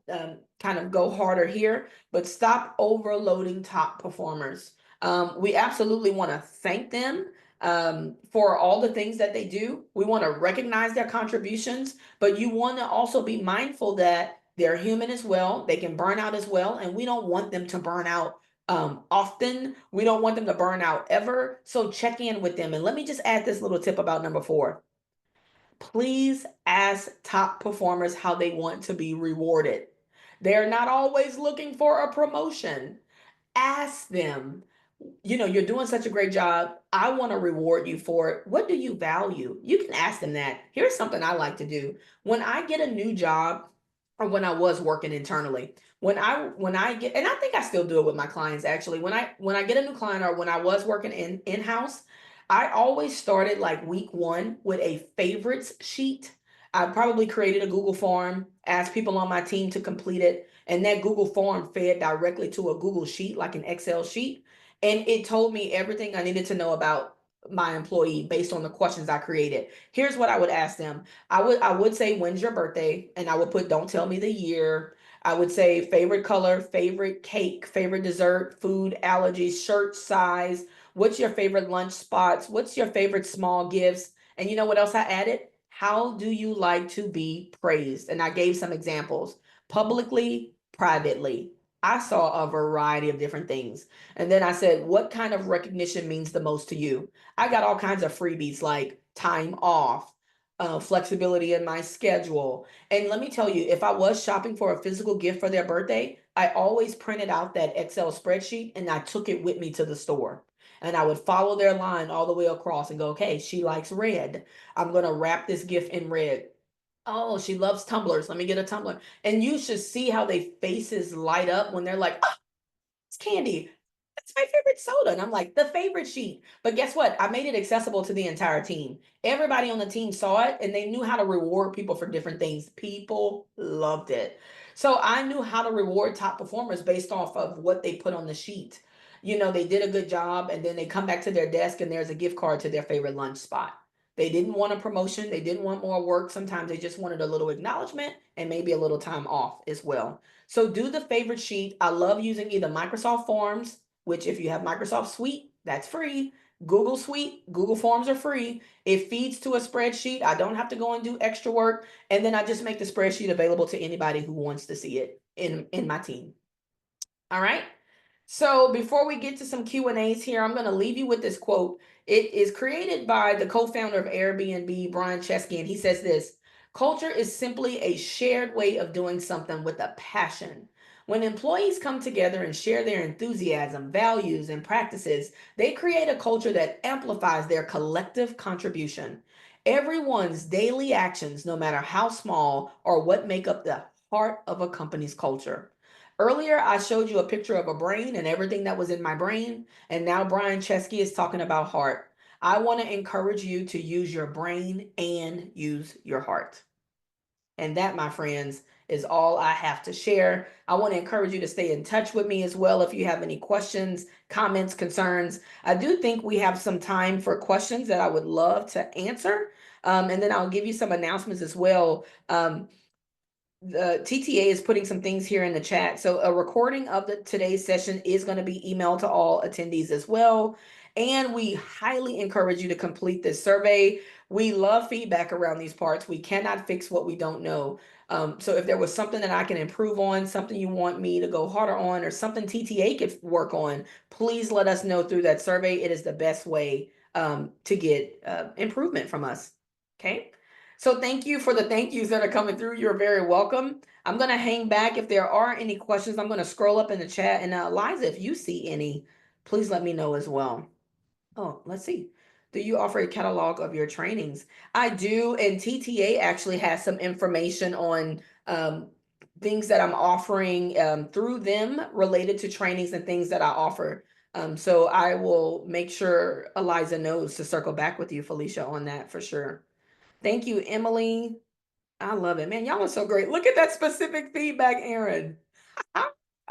[SPEAKER 1] kind of go harder here, but stop overloading top performers. We absolutely want to thank them for all the things that they do. We want to recognize their contributions, but you want to also be mindful that they're human as well. They can burn out as well, and we don't want them to burn out often. We don't want them to burn out ever. So check in with them. And let me just add this little tip about number 4. Please ask top performers how they want to be rewarded. They're not always looking for a promotion. Ask them, you're doing such a great job. I want to reward you for it. What do you value? You can ask them that. Here's something I like to do. When I get a new job, or when I was working internally, when I get, and I think I still do it with my clients actually, when I get a new client, or when I was working in-house, I always started like week 1 with a favorites sheet. I probably created a Google form, asked people on my team to complete it, and that Google form fed directly to a Google sheet, like an Excel sheet, and it told me everything I needed to know about my employee based on the questions I created. Here's what I would ask them. I would say, when's your birthday? And I would put, don't tell me the year. I would say favorite color, favorite cake, favorite dessert, food, allergies, shirt size. What's your favorite lunch spots? What's your favorite small gifts? And you know what else I added? How do you like to be praised? And I gave some examples: publicly, privately. I saw a variety of different things. And then I said, what kind of recognition means the most to you? I got all kinds of freebies like time off, flexibility in my schedule. And let me tell you, if I was shopping for a physical gift for their birthday, I always printed out that Excel spreadsheet and I took it with me to the store. And I would follow their line all the way across and go, okay, she likes red. I'm going to wrap this gift in red. Oh, she loves tumblers. Let me get a tumbler. And you should see how they faces light up when they're like, oh, it's candy. That's my favorite soda. And I'm like, the favorite sheet. But guess what? I made it accessible to the entire team. Everybody on the team saw it and they knew how to reward people for different things. People loved it. So I knew how to reward top performers based off of what they put on the sheet. They did a good job and then they come back to their desk and there's a gift card to their favorite lunch spot. They didn't want a promotion. They didn't want more work. Sometimes they just wanted a little acknowledgement and maybe a little time off as well. So do the favorite sheet. I love using either Microsoft Forms, which if you have Microsoft Suite, that's free. Google Suite, Google Forms are free. It feeds to a spreadsheet. I don't have to go and do extra work. And then I just make the spreadsheet available to anybody who wants to see it in my team. All right. So before we get to some Q&As here, I'm going to leave you with this quote. It is created by the co-founder of Airbnb, Brian Chesky, and he says this: culture is simply a shared way of doing something with a passion. When employees come together and share their enthusiasm, values, and practices, they create a culture that amplifies their collective contribution. Everyone's daily actions, no matter how small, are what make up the heart of a company's culture. Earlier, I showed you a picture of a brain and everything that was in my brain. And now Brian Chesky is talking about heart. I want to encourage you to use your brain and use your heart. And that, my friends, is all I have to share. I want to encourage you to stay in touch with me as well if you have any questions, comments, concerns. I do think we have some time for questions that I would love to answer. And then I'll give you some announcements as well. The TTA is putting some things here in the chat. So a recording of today's session is going to be emailed to all attendees as well. And we highly encourage you to complete this survey. We love feedback around these parts. We cannot fix what we don't know. So if there was something that I can improve on, something you want me to go harder on, or something TTA could work on, please let us know through that survey. It is the best way to get improvement from us. Okay. So thank you for the thank yous that are coming through. You're very welcome. I'm going to hang back. If there are any questions, I'm going to scroll up in the chat. And Liza, if you see any, please let me know as well. Oh, let's see. Do you offer a catalog of your trainings? I do. And TTA actually has some information on things that I'm offering through them related to trainings and things that I offer. So I will make sure Eliza knows to circle back with you, Felicia, on that for sure. Thank you, Emily. I love it, man. Y'all are so great. Look at that specific feedback, Aaron. I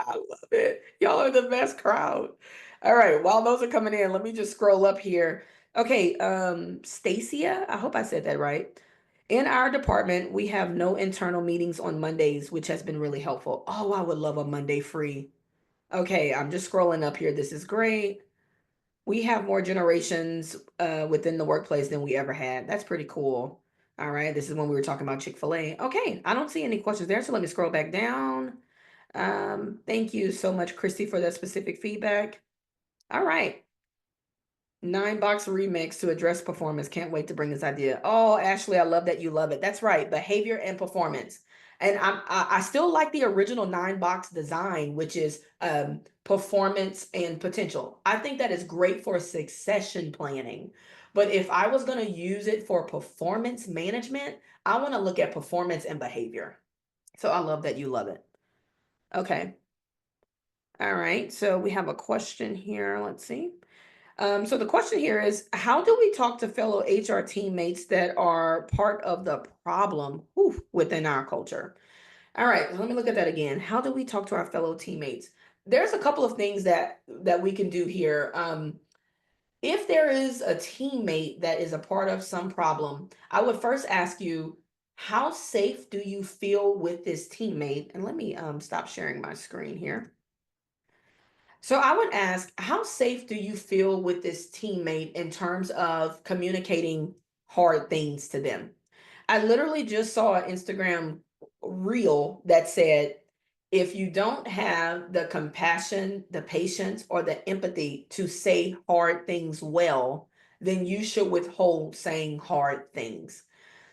[SPEAKER 1] love it. Y'all are the best crowd. All right, while those are coming in, let me just scroll up here. Okay, Stacia, I hope I said that right. In our department, we have no internal meetings on Mondays, which has been really helpful. Oh, I would love a Monday free. Okay, I'm just scrolling up here. This is great. We have more generations within the workplace than we ever had. That's pretty cool. All right, this is when we were talking about Chick-fil-A. Okay, I don't see any questions there, so let me scroll back down. Thank you so much, Christy, for that specific feedback. All right. 9-box remix to address performance. Can't wait to bring this idea. Oh, Ashley, I love that you love it. That's right. Behavior and performance. And I still like the original 9-box design, which is performance and potential. I think that is great for succession planning. But if I was going to use it for performance management, I want to look at performance and behavior. So I love that you love it. Okay. All right. So we have a question here. Let's see. So the question here is, how do we talk to fellow HR teammates that are part of the problem within our culture? All right, let me look at that again. How do we talk to our fellow teammates? There's a couple of things that we can do here. If there is a teammate that is a part of some problem, I would first ask you, how safe do you feel with this teammate? And let me stop sharing my screen here. So I would ask, how safe do you feel with this teammate in terms of communicating hard things to them? I literally just saw an Instagram reel that said, if you don't have the compassion, the patience, or the empathy to say hard things well, then you should withhold saying hard things.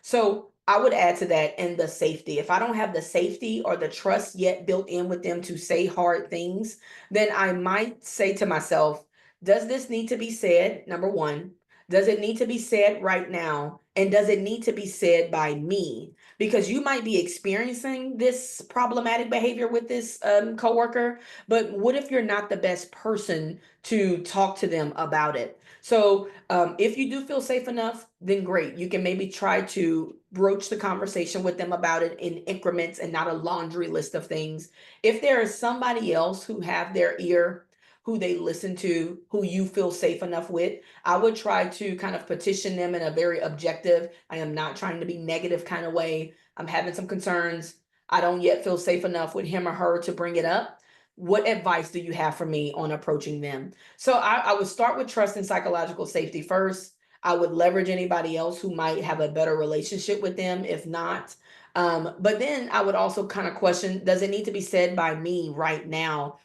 [SPEAKER 1] So I would add to that, and the safety. If I don't have the safety or the trust yet built in with them to say hard things, then I might say to myself, does this need to be said? Number one, does it need to be said right now? And does it need to be said by me? Because you might be experiencing this problematic behavior with this coworker, but what if you're not the best person to talk to them about it? So if you do feel safe enough, then great. You can maybe try to broach the conversation with them about it in increments and not a laundry list of things. If there is somebody else who have their ear, who they listen to, who you feel safe enough with, I would try to kind of petition them in a very objective, I am not trying to be negative kind of way. I'm having some concerns. I don't yet feel safe enough with him or her to bring it up. What advice do you have for me on approaching them? So I would start with trust and psychological safety first. I would leverage anybody else who might have a better relationship with them, if not. But then I would also kind of question, does it need to be said by me right now?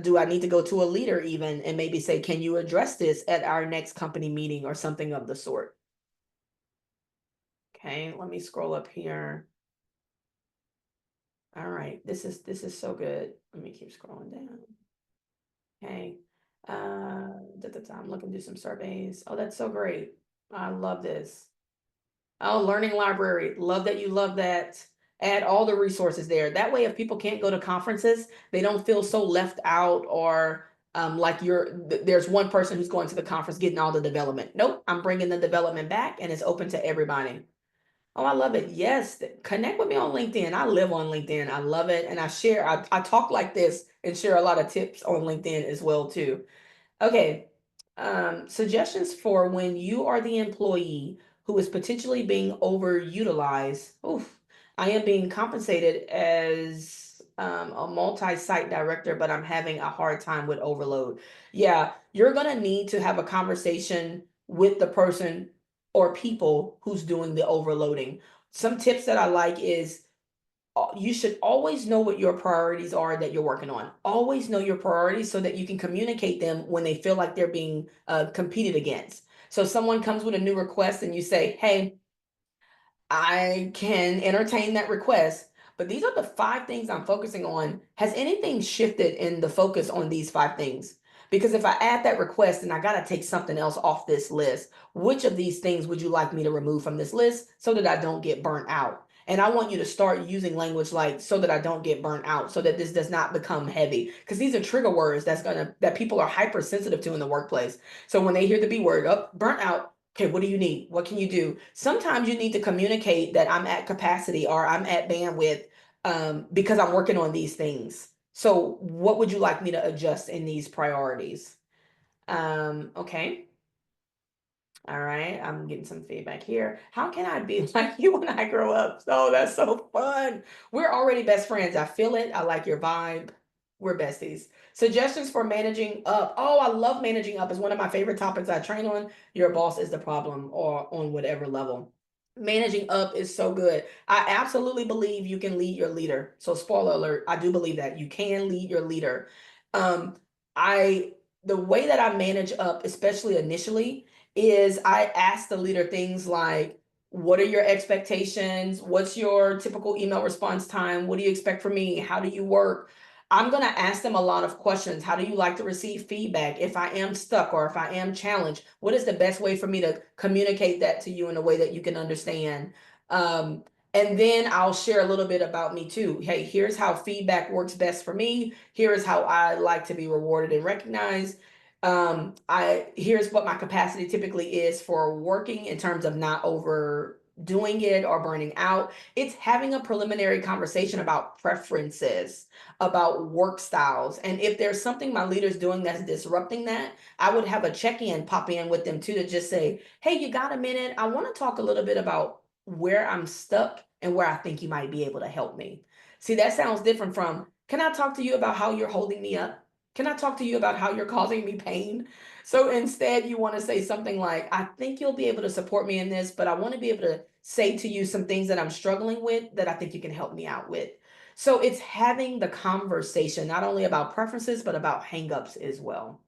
[SPEAKER 1] Do I need to go to a leader even and maybe say, can you address this at our next company meeting or something of the sort? Okay, let me scroll up here. All right, this is so good. Let me keep scrolling down. Okay. I'm looking to do some surveys. Oh, that's so great. I love this. Oh, learning library. Love that you love that. Add all the resources there. That way, if people can't go to conferences, they don't feel so left out or like there's one person who's going to the conference getting all the development. Nope, I'm bringing the development back and it's open to everybody. Oh, I love it. Yes, connect with me on LinkedIn. I live on LinkedIn. I love it. And I talk like this and share a lot of tips on LinkedIn as well too. Okay. Suggestions for when you are the employee who is potentially being overutilized. Oof. I am being compensated as a multi-site director, but I'm having a hard time with overload. Yeah, you're gonna need to have a conversation with the person or people who's doing the overloading. Some tips that I like is you should always know what your priorities are that you're working on. Always know your priorities so that you can communicate them when they feel like they're being competed against. So someone comes with a new request and you say, hey, I can entertain that request, but these are the 5 things I'm focusing on. Has anything shifted in the focus on these 5 things? Because if I add that request and I got to take something else off this list, which of these things would you like me to remove from this list so that I don't get burnt out? And I want you to start using language like so that I don't get burnt out, so that this does not become heavy. Because these are trigger words that people are hypersensitive to in the workplace. So when they hear the B word, oh, burnt out, okay, what do you need? What can you do? Sometimes you need to communicate that I'm at capacity or I'm at bandwidth because I'm working on these things. So what would you like me to adjust in these priorities? Okay. All right, I'm getting some feedback here. How can I be like you when I grow up? Oh, that's so fun. We're already best friends. I feel it. I like your vibe. We're besties. Suggestions for managing up. Oh, I love managing up. It's one of my favorite topics I train on. Your boss is the problem, or on whatever level. Managing up is so good. I absolutely believe you can lead your leader. So spoiler alert, I do believe that you can lead your leader. Um, I the way that I manage up, especially initially, is I ask the leader things like, what are your expectations? What's your typical email response time? What do you expect from me? How do you work? I'm going to ask them a lot of questions. How do you like to receive feedback? If I am stuck or if I am challenged, what is the best way for me to communicate that to you in a way that you can understand? Um, and then I'll share a little bit about me too. Hey, here's how feedback works best for me. Here is how I like to be rewarded and recognized. I Here's what my capacity typically is for working in terms of not overdoing it or burning out. It's having a preliminary conversation about preferences, about work styles. And if there's something my leader's doing that's disrupting that, I would have a check-in pop in with them too to just say, hey, you got a minute? I want to talk a little bit about where I'm stuck and where I think you might be able to help me. See, that sounds different from, can I talk to you about how you're holding me up? Can I talk to you about how you're causing me pain? So instead, you want to say something like, I think you'll be able to support me in this, but I want to be able to say to you some things that I'm struggling with that I think you can help me out with. So it's having the conversation, not only about preferences, but about hangups as well.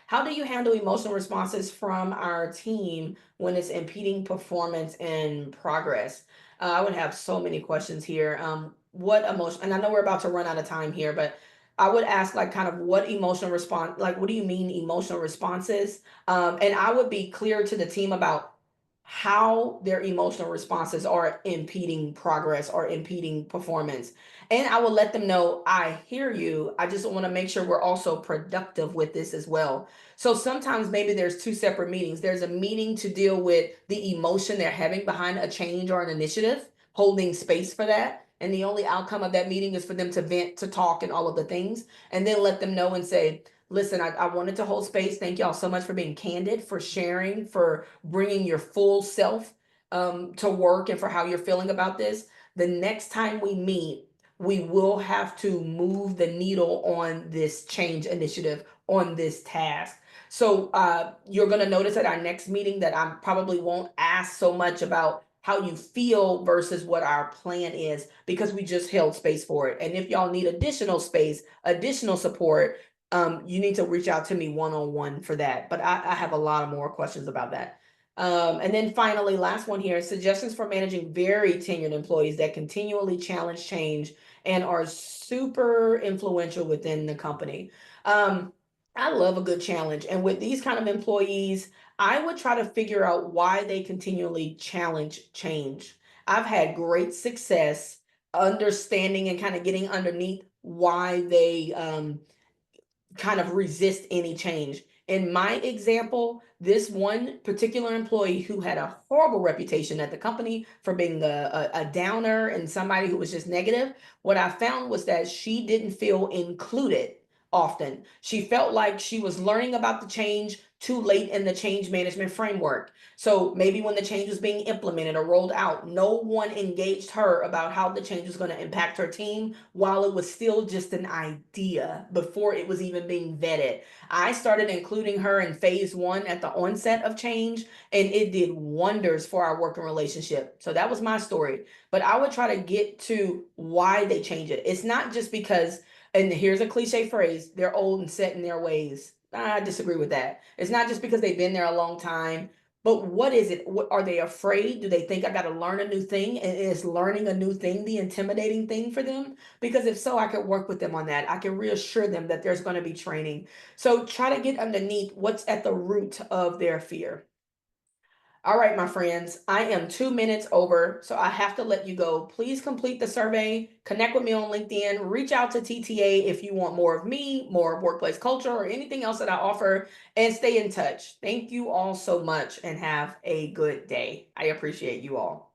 [SPEAKER 1] How do you handle emotional responses from our team when it's impeding performance and progress? I would have so many questions here. What emotion, and I know we're about to run out of time here, but I would ask like kind of what emotional response, like what do you mean emotional responses? And I would be clear to the team about how their emotional responses are impeding progress or impeding performance. And I will let them know I hear you. I just want to make sure we're also productive with this as well. So sometimes maybe there's 2 separate meetings. There's a meeting to deal with the emotion they're having behind a change or an initiative, holding space for that. And the only outcome of that meeting is for them to vent, to talk, and all of the things. And then let them know and say, listen, I wanted to hold space. Thank y'all so much for being candid, for sharing, for bringing your full self to work and for how you're feeling about this. The next time we meet, we will have to move the needle on this change initiative, on this task. So you're going to notice at our next meeting that I probably won't ask so much about how you feel versus what our plan is because we just held space for it. And if y'all need additional space, additional support, you need to reach out to me one-on-one for that. But I have a lot of more questions about that. And then finally, last one here, suggestions for managing very tenured employees that continually challenge change and are super influential within the company. I love a good challenge. And with these kind of employees, I would try to figure out why they continually challenge change. I've had great success understanding and kind of getting underneath why they kind of resist any change. In my example, this one particular employee who had a horrible reputation at the company for being a downer and somebody who was just negative, what I found was that she didn't feel included often. She felt like she was learning about the change, too late in the change management framework. So maybe when the change was being implemented or rolled out, no one engaged her about how the change was going to impact her team while it was still just an idea before it was even being vetted. I started including her in phase one at the onset of change, and it did wonders for our working relationship. So that was my story. But I would try to get to why they change it. It's not just because, and here's a cliche phrase, they're old and set in their ways. I disagree with that. It's not just because they've been there a long time, but what is it? What, are they afraid? Do they think I got to learn a new thing? And is learning a new thing the intimidating thing for them? Because if so, I could work with them on that. I can reassure them that there's going to be training. So try to get underneath what's at the root of their fear. All right, my friends, I am 2 minutes over, so I have to let you go. Please complete the survey, connect with me on LinkedIn, reach out to TTA if you want more of me, more of workplace culture, or anything else that I offer, and stay in touch. Thank you all so much and have a good day. I appreciate you all.